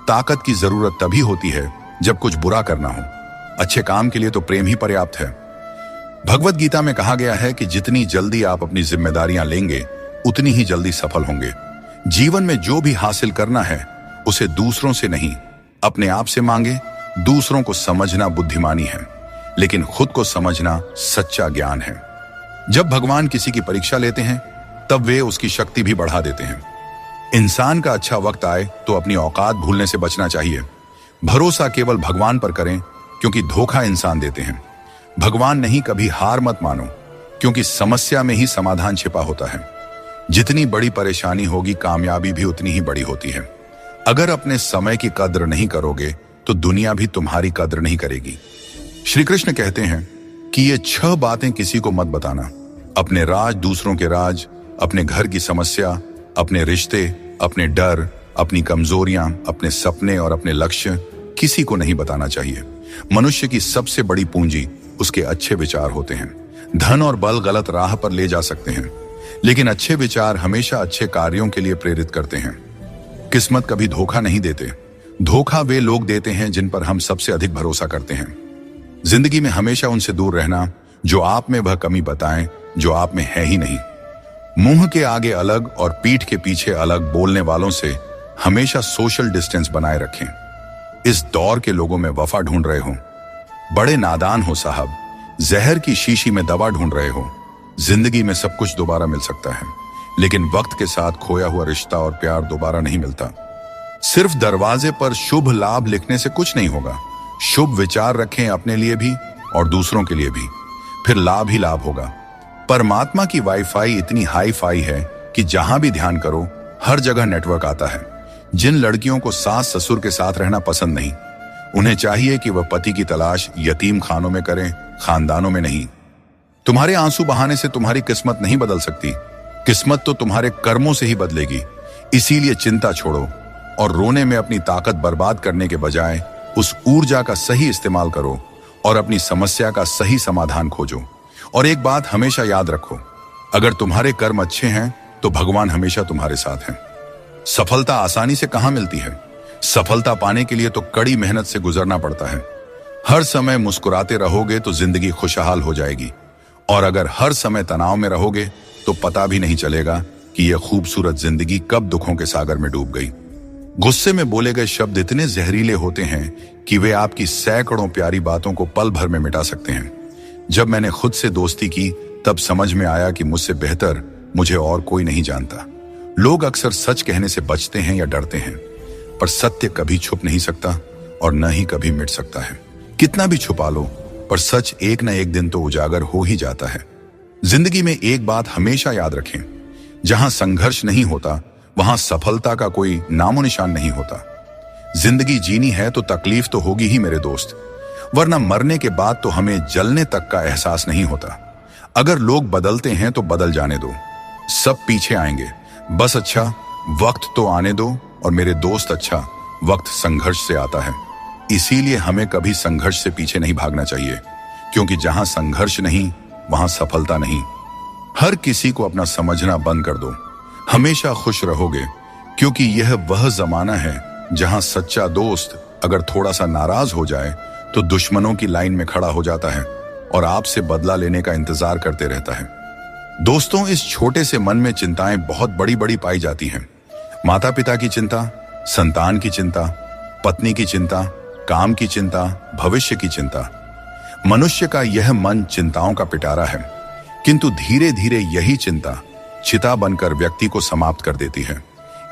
[SPEAKER 1] ताकत की जरूरत तभी होती है जब कुछ बुरा करना हो। अच्छे काम के लिए तो प्रेम ही पर्याप्त है। भगवत गीता में कहा गया है कि जितनी जल्दी आप अपनी जिम्मेदारियां लेंगे, उतनी ही जल्दी सफल होंगे। जीवन में जो भी हासिल करना है, उसे दूसरों से नहीं, अपने आप से मांगे। दूसरों को समझना बुद्धिमानी है, लेकिन खुद को समझना सच्चा ज्ञान है। जब भगवान किसी की परीक्षा लेते हैं, तब वे उसकी शक्ति भी बढ़ा देते हैं। इंसान का अच्छा वक्त आए तो अपनी औकात भूलने से बचना चाहिए। भरोसा केवल भगवान पर करें, क्योंकि धोखा इंसान देते हैं, भगवान नहीं। कभी हार मत मानो, क्योंकि समस्या में ही समाधान छिपा होता है। जितनी बड़ी परेशानी होगी, कामयाबी भी उतनी ही बड़ी होती है। अगर अपने समय की कद्र नहीं करोगे, तो दुनिया भी तुम्हारी कद्र नहीं करेगी। श्री कृष्ण कहते हैं कि ये 6 बातें किसी को मत बताना। अपने राज, दूसरों के राज, अपने घर की समस्या, अपने रिश्ते, अपने डर, अपनी कमजोरियां, अपने सपने और अपने लक्ष्य किसी को नहीं बताना चाहिए। मनुष्य की सबसे बड़ी पूंजी उसके अच्छे विचार होते हैं। धन और बल गलत राह पर ले जा सकते हैं, लेकिन अच्छे विचार हमेशा अच्छे कार्यों के लिए प्रेरित करते हैं। किस्मत कभी धोखा नहीं देते। धोखा वे लोग देते हैं जिन पर हम सबसे अधिक भरोसा करते हैं। जिंदगी में हमेशा उनसे दूर रहना जो आप में वह कमी बताएं जो आप में है ही नहीं। मुंह के आगे अलग और पीठ के पीछे अलग बोलने वालों से हमेशा सोशल डिस्टेंस बनाए रखें। इस दौर के लोगों में वफा ढूंढ रहे हो, बड़े नादान हो साहब। जहर की शीशी में दवा ढूंढ रहे हो। जिंदगी में सब कुछ दोबारा मिल सकता है, लेकिन वक्त के साथ खोया हुआ रिश्ता और प्यार दोबारा नहीं मिलता। सिर्फ दरवाजे पर शुभ लाभ लिखने से कुछ नहीं होगा। शुभ विचार रखें अपने लिए भी और दूसरों के लिए भी, फिर लाभ ही लाभ होगा। परमात्मा की वाईफाई इतनी हाई फाई है कि जहां भी ध्यान करो, हर जगह नेटवर्क आता है। जिन लड़कियों को सास ससुर के साथ रहना पसंद नहीं, उन्हें चाहिए कि वह पति की तलाश यतीम खानों में करें, खानदानों में नहीं। तुम्हारे आंसू बहाने से तुम्हारी किस्मत नहीं बदल सकती। किस्मत तो तुम्हारे कर्मों से ही बदलेगी। इसीलिए चिंता छोड़ो और रोने में अपनी ताकत बर्बाद करने के बजाय उस ऊर्जा का सही इस्तेमाल करो और अपनी समस्या का सही समाधान खोजो। और एक बात हमेशा याद रखो, अगर तुम्हारे कर्म अच्छे हैं तो भगवान हमेशा तुम्हारे साथ हैं। सफलता आसानी से कहां मिलती है? सफलता पाने के लिए तो कड़ी मेहनत से गुजरना पड़ता है। हर समय मुस्कुराते रहोगे तो जिंदगी खुशहाल हो जाएगी, और अगर हर समय तनाव में रहोगे तो पता भी नहीं चलेगा कि यह खूबसूरत जिंदगी कब दुखों के सागर में डूब गई। गुस्से में बोले गए शब्द इतने जहरीले होते हैं कि वे आपकी सैकड़ों प्यारी बातों को पल भर में मिटा सकते हैं। जब मैंने खुद से दोस्ती की, तब समझ में आया कि मुझसे बेहतर मुझे और कोई नहीं जानता। लोग अक्सर सच कहने से बचते हैं या डरते हैं, पर सत्य कभी छुप नहीं सकता और न ही कभी मिट सकता है। कितना भी छुपा लो, पर सच एक न एक दिन तो उजागर हो ही जाता है। जिंदगी में एक बात हमेशा याद रखें, जहां संघर्ष नहीं होता वहां सफलता का कोई नामो निशान नहीं होता। जिंदगी जीनी है तो तकलीफ तो होगी ही मेरे दोस्त, वरना मरने के बाद तो हमें जलने तक का एहसास नहीं होता। अगर लोग बदलते हैं तो बदल जाने दो, सब पीछे आएंगे। बस अच्छा वक्त तो आने दो, और मेरे दोस्त अच्छा वक्त संघर्ष से आता है। इसीलिए हमें कभी संघर्ष से पीछे नहीं भागना चाहिए, क्योंकि जहां संघर्ष नहीं वहां सफलता नहीं। हर किसी को अपना समझना बंद कर दो, हमेशा खुश रहोगे, क्योंकि यह वह जमाना है जहां सच्चा दोस्त अगर थोड़ा सा नाराज हो जाए तो दुश्मनों की लाइन में खड़ा हो जाता है और आपसे बदला लेने का इंतजार करते रहता है। दोस्तों, इस छोटे से मन में चिंताएं बहुत बड़ी बड़ी पाई जाती हैं। माता पिता की चिंता, संतान की चिंता, पत्नी की चिंता, काम की चिंता, भविष्य की चिंता। मनुष्य का यह मन चिंताओं का पिटारा है, किंतु धीरे धीरे यही चिंता चिता बनकर व्यक्ति को समाप्त कर देती है।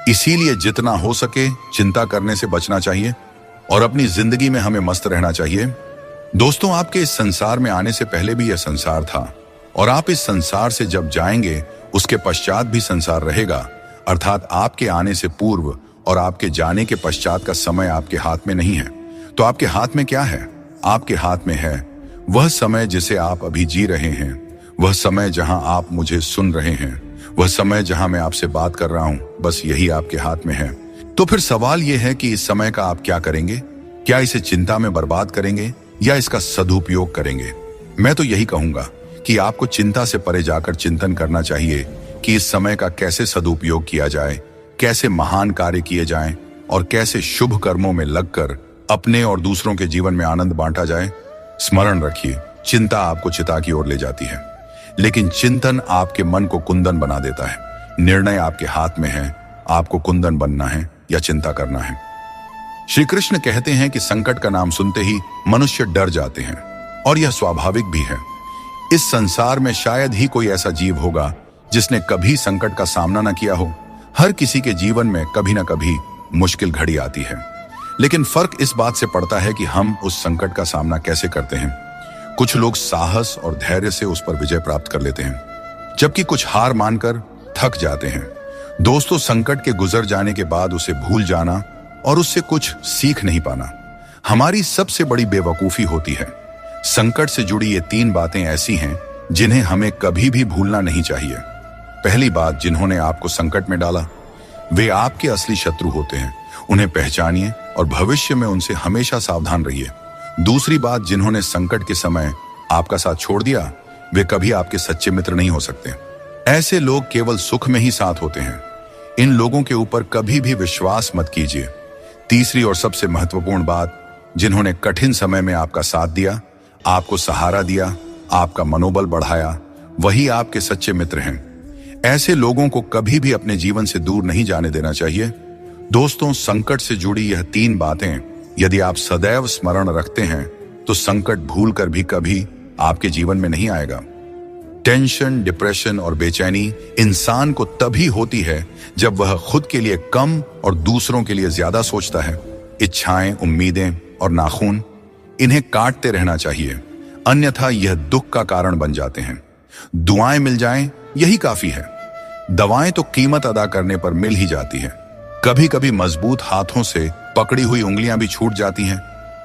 [SPEAKER 1] इसीलिए जितना हो सके चिंता करने से बचना चाहिए और अपनी जिंदगी में हमें मस्त रहना चाहिए। दोस्तों, आपके इस संसार में आने से पहले भी यह संसार था और आप इस संसार से जब जाएंगे उसके पश्चात भी संसार रहेगा, अर्थात आपके आने से पूर्व और आपके जाने के पश्चात का समय आपके हाथ में नहीं है। तो आपके हाथ में क्या है? आपके हाथ में है वह समय जिसे आप अभी जी रहे हैं, वह समय जहां आप मुझे सुन रहे हैं, वह समय जहां मैं आपसे बात कर रहा हूं, बस यही आपके हाथ में है। तो फिर सवाल यह है कि इस समय का आप क्या करेंगे? क्या इसे चिंता में बर्बाद करेंगे या इसका सदुपयोग करेंगे? मैं तो यही कहूंगा कि आपको चिंता से परे जाकर चिंतन करना चाहिए कि इस समय का कैसे सदुपयोग किया जाए, कैसे महान कार्य किए जाएं और कैसे शुभ कर्मों में लगकर अपने और दूसरों के जीवन में आनंद बांटा जाए। स्मरण रखिए, चिंता आपको चिता की ओर ले जाती है, लेकिन चिंतन आपके मन को कुंदन बना देता है। निर्णय आपके हाथ में है, आपको कुंदन बनना है या चिंता करना है। श्री कृष्ण कहते हैं कि संकट का नाम सुनते ही मनुष्य डर जाते हैं और यह स्वाभाविक भी है। इस संसार में शायद ही कोई ऐसा जीव होगा जिसने कभी संकट का सामना न किया हो। हर किसी के जीवन में कभी न कभी मुश्किल घड़ी आती है, लेकिन फर्क इस बात से पड़ता है कि हम उस संकट का सामना कैसे करते हैं। कुछ लोग साहस और धैर्य से उस पर विजय प्राप्त कर लेते हैं, जबकि कुछ हार मानकर थक जाते हैं। दोस्तों, संकट के गुजर जाने के बाद उसे भूल जाना और उससे कुछ सीख नहीं पाना हमारी सबसे बड़ी बेवकूफी होती है। संकट से जुड़ी ये 3 बातें ऐसी हैं जिन्हें हमें कभी भी भूलना नहीं चाहिए। पहली बात, जिन्होंने आपको संकट में डाला वे आपके असली शत्रु होते हैं। उन्हें पहचानिए और भविष्य में उनसे हमेशा सावधान रहिए। दूसरी बात, जिन्होंने संकट के समय आपका साथ छोड़ दिया वे कभी आपके सच्चे मित्र नहीं हो सकते। ऐसे लोग केवल सुख में ही साथ होते हैं। इन लोगों के ऊपर कभी भी विश्वास मत कीजिए। तीसरी और सबसे महत्वपूर्ण बात, जिन्होंने कठिन समय में आपका साथ दिया, आपको सहारा दिया, आपका मनोबल बढ़ाया, वही आपके सच्चे मित्र हैं। ऐसे लोगों को कभी भी अपने जीवन से दूर नहीं जाने देना चाहिए। दोस्तों, संकट से जुड़ी यह 3 बातें यदि आप सदैव स्मरण रखते हैं तो संकट भूलकर भी कभी आपके जीवन में नहीं आएगा। टेंशन, डिप्रेशन और बेचैनी इंसान को तभी होती है जब वह खुद के लिए कम और दूसरों के लिए ज्यादा सोचता है। इच्छाएं, उम्मीदें और नाखून, इन्हें काटते रहना चाहिए, अन्यथा यह दुख का कारण बन जाते हैं। दुआएं मिल जाएं यही काफी है। दवाएं तो कीमत अदा करने पर मिल ही जाती है। कभी कभी मजबूत हाथों से पकड़ी हुई उंगलियां भी छूट जाती हैं,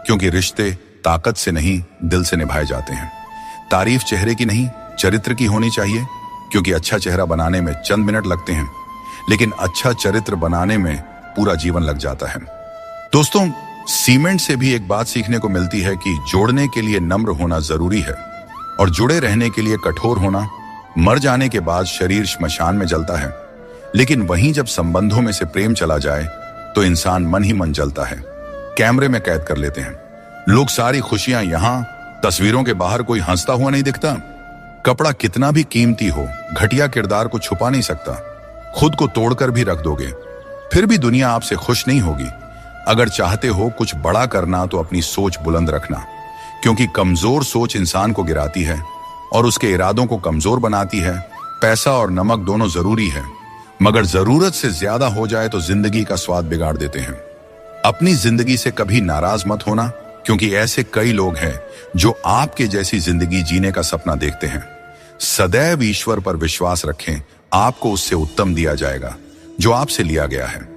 [SPEAKER 1] क्योंकि रिश्ते ताकत से नहीं दिल से निभाए जाते हैं। तारीफ चेहरे की नहीं चरित्र की होनी चाहिए, क्योंकि अच्छा चेहरा बनाने में चंद मिनट लगते हैं, लेकिन अच्छा चरित्र बनाने में पूरा जीवन लग जाता है। दोस्तों, सीमेंट से भी एक बात सीखने को मिलती है कि जोड़ने के लिए नम्र होना जरूरी है और जुड़े रहने के लिए कठोर होना। मर जाने के बाद शरीर श्मशान में जलता है, लेकिन वहीं जब संबंधों में से प्रेम चला जाए तो इंसान मन ही मन जलता है, कैमरे में कैद कर लेते हैं। लोग सारी खुशियां यहां, तस्वीरों के बाहर कोई हंसता हुआ नहीं दिखता। कपड़ा कितना भी कीमती हो, घटिया किरदार को छुपा नहीं सकता। खुद को तोड़कर भी रख दोगे, फिर भी दुनिया आपसे खुश नहीं होगी। अगर चाहते हो कुछ बड़ा करना तो अपनी सोच बुलंद रखना, क्योंकि कमजोर सोच इंसान को गिराती है और उसके इरादों को कमजोर बनाती है। पैसा और नमक दोनों जरूरी है, मगर जरूरत से ज्यादा हो जाए तो जिंदगी का स्वाद बिगाड़ देते हैं। अपनी जिंदगी से कभी नाराज मत होना, क्योंकि ऐसे कई लोग हैं जो आपके जैसी जिंदगी जीने का सपना देखते हैं। सदैव ईश्वर पर विश्वास रखें, आपको उससे उत्तम दिया जाएगा जो आपसे लिया गया है।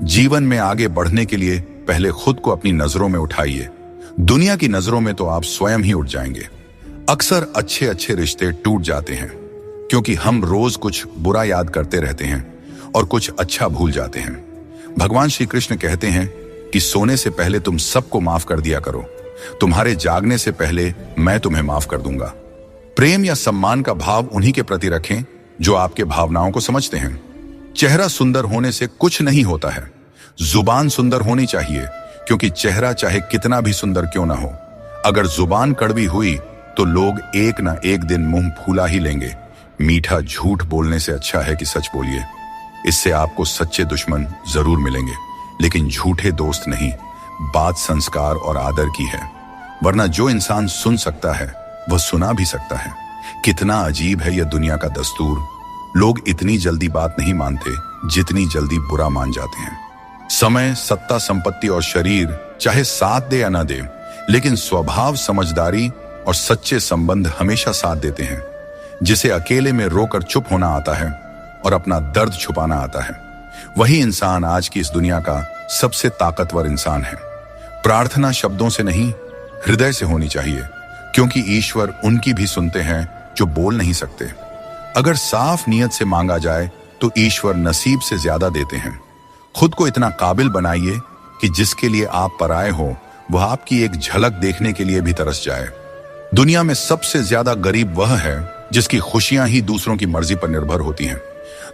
[SPEAKER 1] जीवन में आगे बढ़ने के लिए पहले खुद को अपनी नजरों में उठाइए। दुनिया की नजरों में तो आप स्वयं ही उठ जाएंगे। अक्सर अच्छे अच्छे रिश्ते टूट जाते हैं क्योंकि हम रोज कुछ बुरा याद करते रहते हैं और कुछ अच्छा भूल जाते हैं। भगवान श्री कृष्ण कहते हैं कि सोने से पहले तुम सबको माफ कर दिया करो, तुम्हारे जागने से पहले मैं तुम्हें माफ कर दूंगा। प्रेम या सम्मान का भाव उन्हीं के प्रति रखें जो आपके भावनाओं को समझते हैं। चेहरा सुंदर होने से कुछ नहीं होता है, जुबान सुंदर होनी चाहिए, क्योंकि चेहरा चाहे कितना भी सुंदर क्यों ना हो, अगर जुबान कड़वी हुई तो लोग एक ना एक दिन मुंह फूला ही लेंगे। मीठा झूठ बोलने से अच्छा है कि सच बोलिए। इससे आपको सच्चे दुश्मन जरूर मिलेंगे, लेकिन झूठे दोस्त नहीं। बात संस्कार और आदर की है, वरना जो इंसान सुन सकता है वह सुना भी सकता है। कितना अजीब है यह दुनिया का दस्तूर। लोग इतनी जल्दी बात नहीं मानते जितनी जल्दी बुरा मान जाते हैं। समय, सत्ता, संपत्ति और शरीर चाहे साथ दे या ना दे, लेकिन स्वभाव, समझदारी और सच्चे संबंध हमेशा साथ देते हैं। जिसे अकेले में रोकर चुप होना आता है और अपना दर्द छुपाना आता है, वही इंसान आज की इस दुनिया का सबसे ताकतवर इंसान है। प्रार्थना शब्दों से नहीं, हृदय से होनी चाहिए, क्योंकि ईश्वर उनकी भी सुनते हैं जो बोल नहीं सकते। अगर साफ नीयत से मांगा जाए तो ईश्वर नसीब से ज्यादा देते हैं। खुद को इतना काबिल बनाइए कि जिसके लिए आप पराए हो वह आपकी एक झलक देखने के लिए भी तरस जाए। दुनिया में सबसे ज्यादा गरीब वह है जिसकी खुशियां ही दूसरों की मर्जी पर निर्भर होती हैं।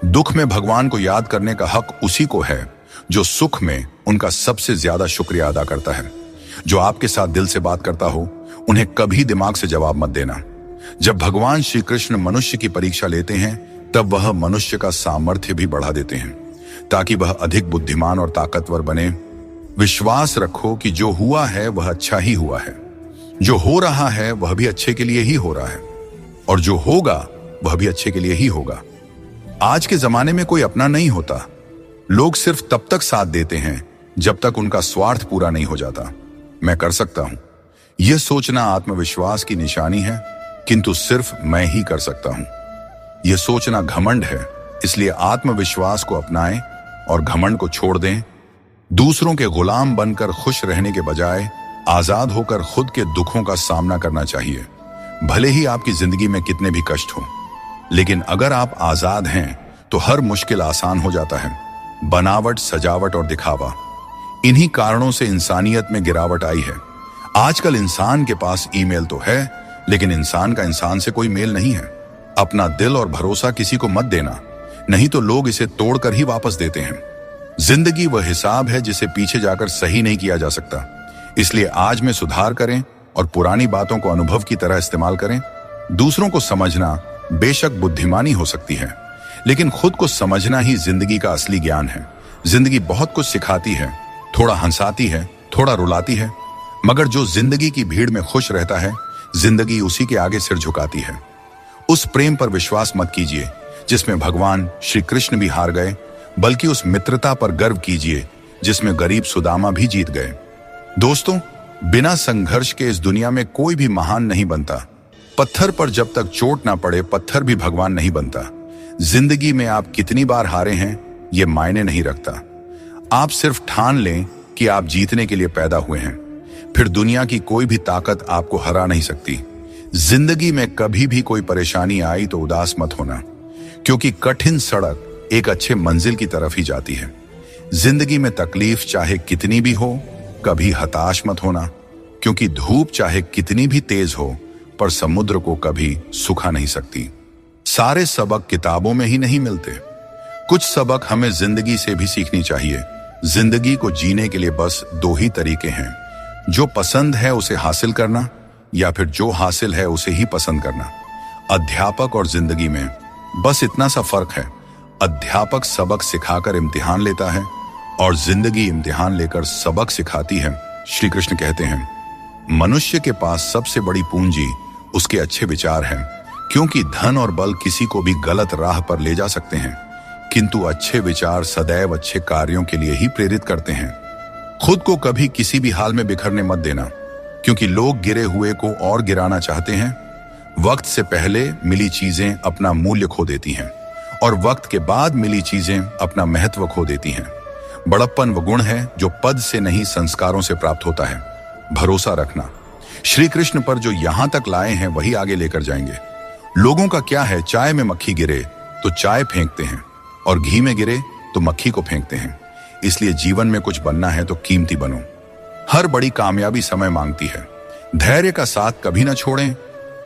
[SPEAKER 1] दुख में भगवान को याद करने का हक उसी को है जो सुख में उनका सबसे ज्यादा शुक्रिया अदा करता है। जो आपके साथ दिल से बात करता हो उन्हें कभी दिमाग से जवाब मत देना। जब भगवान श्री कृष्ण मनुष्य की परीक्षा लेते हैं तब वह मनुष्य का सामर्थ्य भी बढ़ा देते हैं ताकि वह अधिक बुद्धिमान और ताकतवर बने। विश्वास रखो कि जो हुआ है वह अच्छा ही हुआ है, जो हो रहा है वह भी अच्छे के लिए ही हो रहा है, और जो होगा वह भी अच्छे के लिए ही होगा। आज के जमाने में कोई अपना नहीं होता। लोग सिर्फ तब तक साथ देते हैं जब तक उनका स्वार्थ पूरा नहीं हो जाता। मैं कर सकता हूं, यह सोचना आत्मविश्वास की निशानी है, किंतु सिर्फ मैं ही कर सकता हूं, यह सोचना घमंड है। इसलिए आत्मविश्वास को अपनाएं और घमंड को छोड़ दें। दूसरों के गुलाम बनकर खुश रहने के बजाय आजाद होकर खुद के दुखों का सामना करना चाहिए। भले ही आपकी जिंदगी में कितने भी कष्ट हो, लेकिन अगर आप आजाद हैं तो हर मुश्किल आसान हो जाता है। बनावट, सजावट और दिखावा, इन्हीं कारणों से इंसानियत में गिरावट आई है। आजकल इंसान के पास ईमेल तो है, लेकिन इंसान का इंसान से कोई मेल नहीं है। अपना दिल और भरोसा किसी को मत देना, नहीं तो लोग इसे तोड़कर ही वापस देते हैं। जिंदगी वह हिसाब है जिसे पीछे जाकर सही नहीं किया जा सकता। इसलिए आज में सुधार करें और पुरानी बातों को अनुभव की तरह इस्तेमाल करें। दूसरों को समझना बेशक बुद्धिमानी हो सकती है, लेकिन खुद को समझना ही जिंदगी का असली ज्ञान है। जिंदगी बहुत कुछ सिखाती है, थोड़ा हंसाती है, थोड़ा रुलाती है, मगर जो जिंदगी की भीड़ में खुश रहता है, जिंदगी उसी के आगे सिर झुकाती है। उस प्रेम पर विश्वास मत कीजिए जिसमें भगवान श्री कृष्ण भी हार गए, बल्कि उस मित्रता पर गर्व कीजिए जिसमें गरीब सुदामा भी जीत गए। दोस्तों, बिना संघर्ष के इस दुनिया में कोई भी महान नहीं बनता। पत्थर पर जब तक चोट ना पड़े, पत्थर भी भगवान नहीं बनता। जिंदगी में आप कितनी बार हारे हैं ये मायने नहीं रखता। आप सिर्फ ठान लें कि आप जीतने के लिए पैदा हुए हैं, फिर दुनिया की कोई भी ताकत आपको हरा नहीं सकती। जिंदगी में कभी भी कोई परेशानी आई तो उदास मत होना, क्योंकि कठिन सड़क एक अच्छे मंजिल की तरफ ही जाती है। जिंदगी में तकलीफ चाहे कितनी भी हो, कभी हताश मत होना, क्योंकि धूप चाहे कितनी भी तेज हो पर समुद्र को कभी सुखा नहीं सकती। सारे सबक किताबों में ही नहीं मिलते, कुछ सबक हमें जिंदगी से भी सीखनी चाहिए। जिंदगी को जीने के लिए बस दो ही तरीके हैं, जो पसंद है उसे हासिल करना, या फिर जो हासिल है उसे ही पसंद करना। अध्यापक और जिंदगी में बस इतना सा फर्क है, अध्यापक सबक सिखाकर इम्तिहान लेता है और जिंदगी इम्तिहान लेकर सबक सिखाती है। श्री कृष्ण कहते हैं, मनुष्य के पास सबसे बड़ी पूंजी उसके अच्छे विचार हैं, क्योंकि धन और बल किसी को भी गलत राह पर ले जा सकते हैं, किंतु अच्छे विचार सदैव अच्छे कार्यों के लिए ही प्रेरित करते हैं। खुद को कभी किसी भी हाल में बिखरने मत देना, क्योंकि लोग गिरे हुए को और गिराना चाहते हैं। वक्त से पहले मिली चीजें अपना मूल्य खो देती हैं और वक्त के बाद मिली चीजें अपना महत्व खो देती हैं। बड़प्पन वो गुण है जो पद से नहीं संस्कारों से प्राप्त होता है। भरोसा रखना, श्री कृष्ण पर जो यहां तक लाए हैं वही आगे लेकर जाएंगे। लोगों का क्या है, चाय में मक्खी गिरे तो चाय फेंकते हैं और घी में गिरे तो मक्खी को फेंकते हैं। इसलिए जीवन में कुछ बनना है तो कीमती बनो। हर बड़ी कामयाबी समय मांगती है। धैर्य का साथ कभी ना छोड़ें।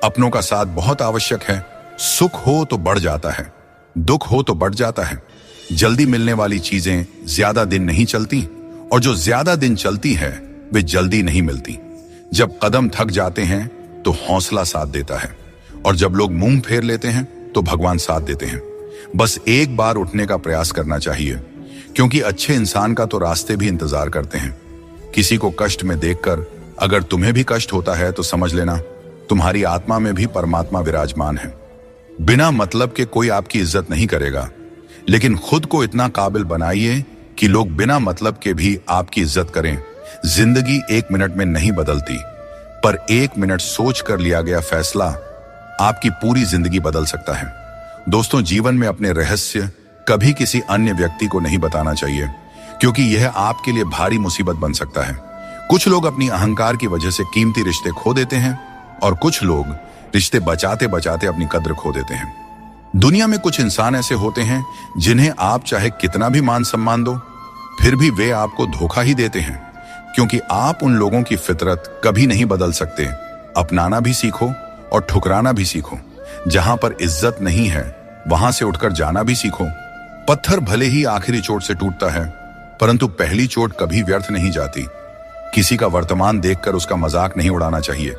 [SPEAKER 1] अपनों का साथ बहुत आवश्यक है। सुख हो तो बढ़ जाता है, दुख हो तो बढ़ जाता है। जल्दी मिलने वाली चीजें ज्यादा दिन नहीं चलती, और जो ज्यादा दिन चलती है वे जल्दी नहीं मिलती। जब कदम थक जाते हैं तो हौसला साथ देता है, और जब लोग मुंह फेर लेते हैं तो भगवान साथ देते हैं। बस एक बार उठने का प्रयास करना चाहिए, क्योंकि अच्छे इंसान का तो रास्ते भी इंतजार करते हैं। किसी को कष्ट में देखकर अगर तुम्हें भी कष्ट होता है तो समझ लेना तुम्हारी आत्मा में भी परमात्मा विराजमान है। बिना मतलब के कोई आपकी इज्जत नहीं करेगा, लेकिन खुद को इतना काबिल बनाइए कि लोग बिना मतलब के भी आपकी इज्जत करें। जिंदगी 1 मिनट में नहीं बदलती, पर 1 मिनट सोच कर लिया गया फैसला आपकी पूरी जिंदगी बदल सकता है। दोस्तों, जीवन में अपने रहस्य कभी किसी अन्य व्यक्ति को नहीं बताना चाहिए, क्योंकि यह आपके लिए भारी मुसीबत बन सकता है। कुछ लोग अपनी अहंकार की वजह से कीमती रिश्ते खो देते हैं और कुछ लोग रिश्ते बचाते बचाते अपनी कद्र खो देते हैं। दुनिया में कुछ इंसान ऐसे होते हैं जिन्हें आप चाहे कितना भी मान सम्मान दो, फिर भी वे आपको धोखा ही देते हैं, क्योंकि आप उन लोगों की फितरत कभी नहीं बदल सकते। अपनाना भी सीखो और ठुकराना भी सीखो। जहां पर इज्जत नहीं है वहां से उठकर जाना भी सीखो। पत्थर भले ही आखिरी चोट से टूटता है, परंतु पहली चोट कभी व्यर्थ नहीं जाती। किसी का वर्तमान देखकर उसका मजाक नहीं उड़ाना चाहिए,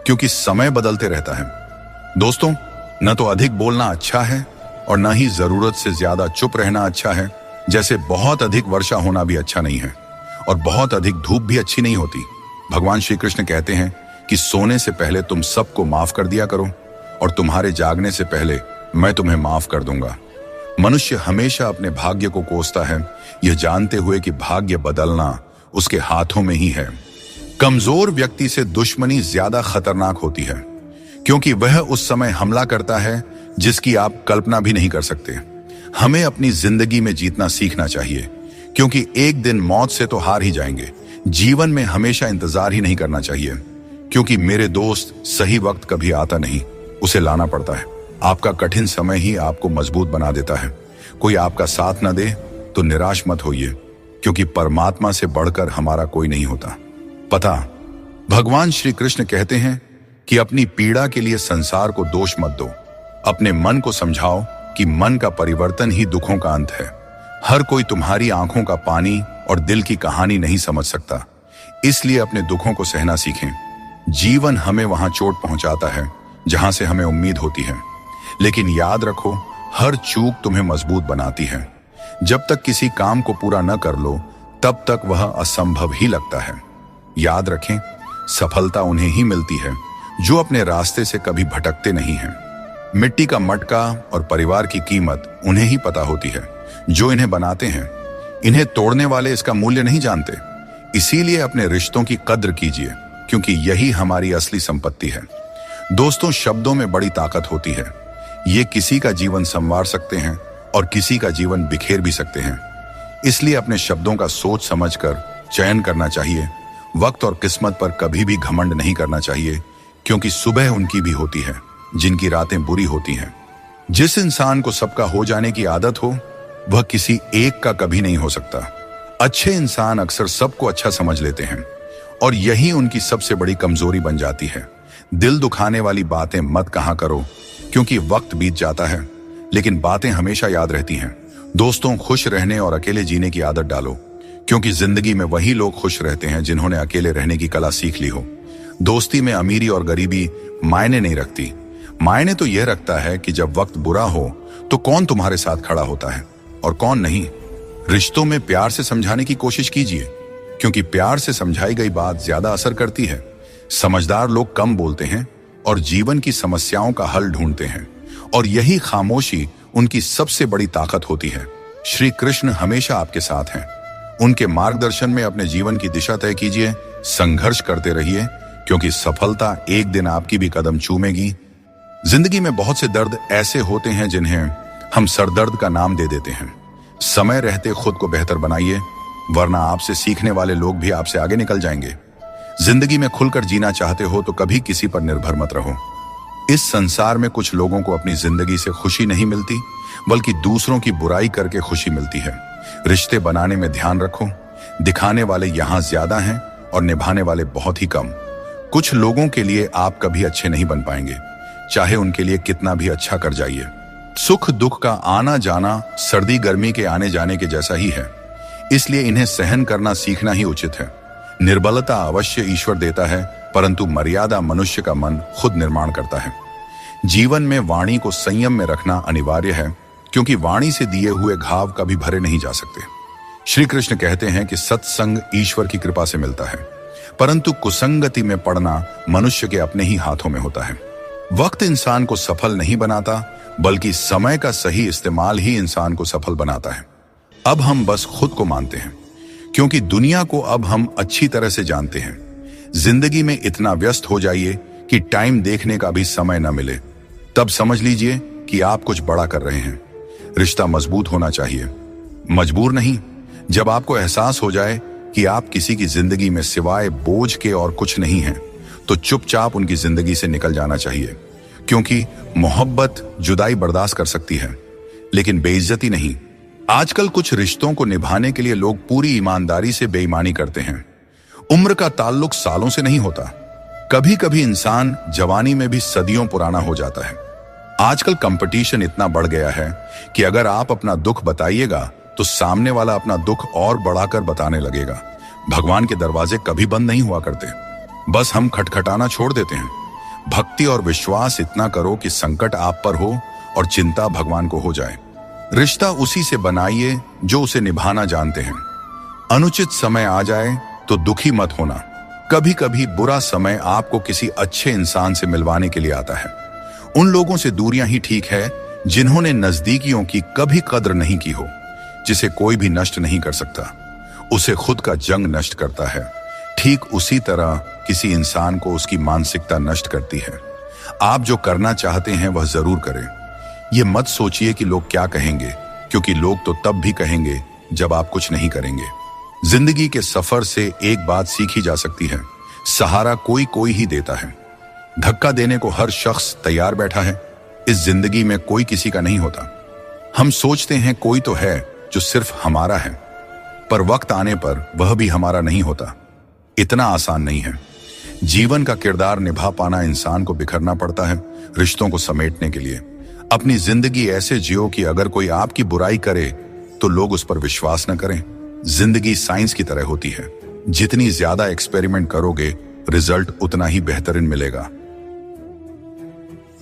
[SPEAKER 1] क्योंकि समय बदलते रहता है। दोस्तों, न तो अधिक बोलना अच्छा है और न ही जरूरत से ज्यादा चुप रहना अच्छा है। जैसे बहुत अधिक वर्षा होना भी अच्छा नहीं है और बहुत अधिक धूप भी अच्छी नहीं होती। भगवान श्री कृष्ण कहते हैं कि सोने से पहले तुम सबको माफ कर दिया करो और तुम्हारे जागने से पहले मैं तुम्हें माफ कर दूंगा। मनुष्य हमेशा अपने भाग्य को कोसता है, यह जानते हुए कि भाग्य बदलना उसके हाथों में ही है। कमजोर व्यक्ति से दुश्मनी ज्यादा खतरनाक होती है, क्योंकि वह उस समय हमला करता है जिसकी आप कल्पना भी नहीं कर सकते। हमें अपनी जिंदगी में जीतना सीखना चाहिए, क्योंकि एक दिन मौत से तो हार ही जाएंगे। जीवन में हमेशा इंतजार ही नहीं करना चाहिए, क्योंकि मेरे दोस्त सही वक्त कभी आता नहीं, उसे लाना पड़ता है। आपका कठिन समय ही आपको मजबूत बना देता है। कोई आपका साथ न दे तो निराश मत होइए, क्योंकि परमात्मा से बढ़कर हमारा कोई नहीं होता। पता, भगवान श्री कृष्ण कहते हैं कि अपनी पीड़ा के लिए संसार को दोष मत दो। अपने मन को समझाओ कि मन का परिवर्तन ही दुखों का अंत है। हर कोई तुम्हारी आंखों का पानी और दिल की कहानी नहीं समझ सकता, इसलिए अपने दुखों को सहना सीखें। जीवन हमें वहां चोट पहुंचाता है जहां से हमें उम्मीद होती है, लेकिन याद रखो, हर चूक तुम्हें मजबूत बनाती है। जब तक किसी काम को पूरा न कर लो, तब तक वह असंभव ही लगता है। याद रखें, सफलता उन्हें ही मिलती है जो अपने रास्ते से कभी भटकते नहीं हैं। मिट्टी का मटका और परिवार की कीमत उन्हें ही पता होती है जो इन्हें बनाते हैं। इन्हें तोड़ने वाले इसका मूल्य नहीं जानते। इसीलिए अपने रिश्तों की कद्र कीजिए, क्योंकि यही हमारी असली संपत्ति है। दोस्तों, शब्दों में बड़ी ताकत होती है। ये किसी का जीवन संवार सकते हैं और किसी का जीवन बिखेर भी सकते हैं। इसलिए अपने शब्दों का सोच समझकर चयन करना चाहिए। वक्त और किस्मत पर कभी भी घमंड नहीं करना चाहिए, क्योंकि सुबह उनकी भी होती है जिनकी रातें बुरी होती हैं। जिस इंसान को सबका हो जाने की आदत हो, वह किसी एक का कभी नहीं हो सकता। अच्छे इंसान अक्सर सबको अच्छा समझ लेते हैं और यही उनकी सबसे बड़ी कमजोरी बन जाती है। दिल दुखाने वाली बातें मत कहा करो, क्योंकि वक्त बीत जाता है, लेकिन बातें हमेशा याद रहती हैं। दोस्तों, खुश रहने और अकेले जीने की आदत डालो, क्योंकि जिंदगी में वही लोग खुश रहते हैं जिन्होंने अकेले रहने की कला सीख ली हो। दोस्ती में अमीरी और गरीबी मायने नहीं रखती। मायने तो यह रखता है कि जब वक्त बुरा हो तो कौन तुम्हारे साथ खड़ा होता है और कौन नहीं। रिश्तों में प्यार से समझाने की कोशिश कीजिए, क्योंकि प्यार से समझाई गई बात ज्यादा असर करती है। समझदार लोग कम बोलते हैं और जीवन की समस्याओं का हल ढूंढते हैं, और यही खामोशी उनकी सबसे बड़ी ताकत होती है। श्री कृष्ण हमेशा आपके साथ हैं। उनके मार्गदर्शन में अपने जीवन की दिशा तय कीजिए, संघर्ष करते रहिए, क्योंकि सफलता एक दिन आपकी भी कदम चूमेगी। जिंदगी में बहुत से दर्द ऐसे होते हैं जिन्हें हम सरदर्द का नाम दे देते हैं। समय रहते खुद को बेहतर बनाइए, वरना आपसे सीखने वाले लोग भी आपसे आगे निकल जाएंगे। जिंदगी में खुलकर जीना चाहते हो तो कभी किसी पर निर्भर मत रहो। इस संसार में कुछ लोगों को अपनी जिंदगी से खुशी नहीं मिलती, बल्कि दूसरों की बुराई करके खुशी मिलती है। रिश्ते बनाने में ध्यान रखो, दिखाने वाले यहाँ ज्यादा हैं और निभाने वाले बहुत ही कम। कुछ लोगों के लिए आप कभी अच्छे नहीं बन पाएंगे, चाहे उनके लिए कितना भी अच्छा कर जाइए। सुख दुख का आना जाना सर्दी गर्मी के आने जाने के जैसा ही है, इसलिए इन्हें सहन करना सीखना ही उचित है। निर्बलता अवश्य ईश्वर देता है, परंतु मर्यादा मनुष्य का मन खुद निर्माण करता है। जीवन में वाणी को संयम में रखना अनिवार्य है, क्योंकि वाणी से दिए हुए घाव कभी भरे नहीं जा सकते। श्री कृष्ण कहते हैं कि सत्संग ईश्वर की कृपा से मिलता है, परंतु कुसंगति में पड़ना मनुष्य के अपने ही हाथों में होता है। वक्त इंसान को सफल नहीं बनाता, बल्कि समय का सही इस्तेमाल ही इंसान को सफल बनाता है। अब हम बस खुद को मानते हैं, क्योंकि दुनिया को अब हम अच्छी तरह से जानते हैं। जिंदगी में इतना व्यस्त हो जाइए कि टाइम देखने का भी समय न मिले। तब समझ लीजिए कि आप कुछ बड़ा कर रहे हैं। रिश्ता मजबूत होना चाहिए, मजबूर नहीं। जब आपको एहसास हो जाए कि आप किसी की जिंदगी में सिवाय बोझ के और कुछ नहीं हैं, तो चुपचाप उनकी जिंदगी से निकल जाना चाहिए। क्योंकि मोहब्बत जुदाई बर्दाश्त कर सकती है, लेकिन बेइज्जती नहीं। आजकल कुछ रिश्तों को निभाने के लिए लोग पूरी ईमानदारी से बेईमानी करते हैं। उम्र का ताल्लुक सालों से नहीं होता। कभी कभी इंसान जवानी में भी सदियों पुराना हो जाता है। आजकल कंपटीशन इतना बढ़ गया है कि अगर आप अपना दुख बताइएगा तो सामने वाला अपना दुख और बढ़ाकर बताने लगेगा। भगवान के दरवाजे कभी बंद नहीं हुआ करते, बस हम खटखटाना छोड़ देते हैं। भक्ति और विश्वास इतना करो कि संकट आप पर हो और चिंता भगवान को हो जाए। रिश्ता उसी से बनाइए जो उसे निभाना जानते हैं। अनुचित समय आ जाए तो दुखी मत होना। कभी कभी बुरा समय आपको किसी अच्छे इंसान से मिलवाने के लिए आता है। उन लोगों से दूरियां ही ठीक है जिन्होंने नजदीकियों की कभी कद्र नहीं की हो। जिसे कोई भी नष्ट नहीं कर सकता, उसे खुद का जंग नष्ट करता है। ठीक उसी तरह किसी इंसान को उसकी मानसिकता नष्ट करती है। आप जो करना चाहते हैं वह जरूर करें। ये मत सोचिए कि लोग क्या कहेंगे, क्योंकि लोग तो तब भी कहेंगे जब आप कुछ नहीं करेंगे। जिंदगी के सफर से एक बात सीखी जा सकती है, सहारा कोई कोई ही देता है। धक्का देने को हर शख्स तैयार बैठा है। इस जिंदगी में कोई किसी का नहीं होता। हम सोचते हैं कोई तो है जो सिर्फ हमारा है, पर वक्त आने पर वह भी हमारा नहीं होता। इतना आसान नहीं है। जीवन का किरदार निभा पाना इंसान को बिखरना पड़ता है रिश्तों को समेटने के लिए। अपनी जिंदगी ऐसे जियो कि अगर कोई आपकी बुराई करे तो लोग उस पर विश्वास न करें। जिंदगी साइंस की तरह होती है। जितनी ज्यादा एक्सपेरिमेंट करोगे, रिजल्ट उतना ही बेहतरीन मिलेगा।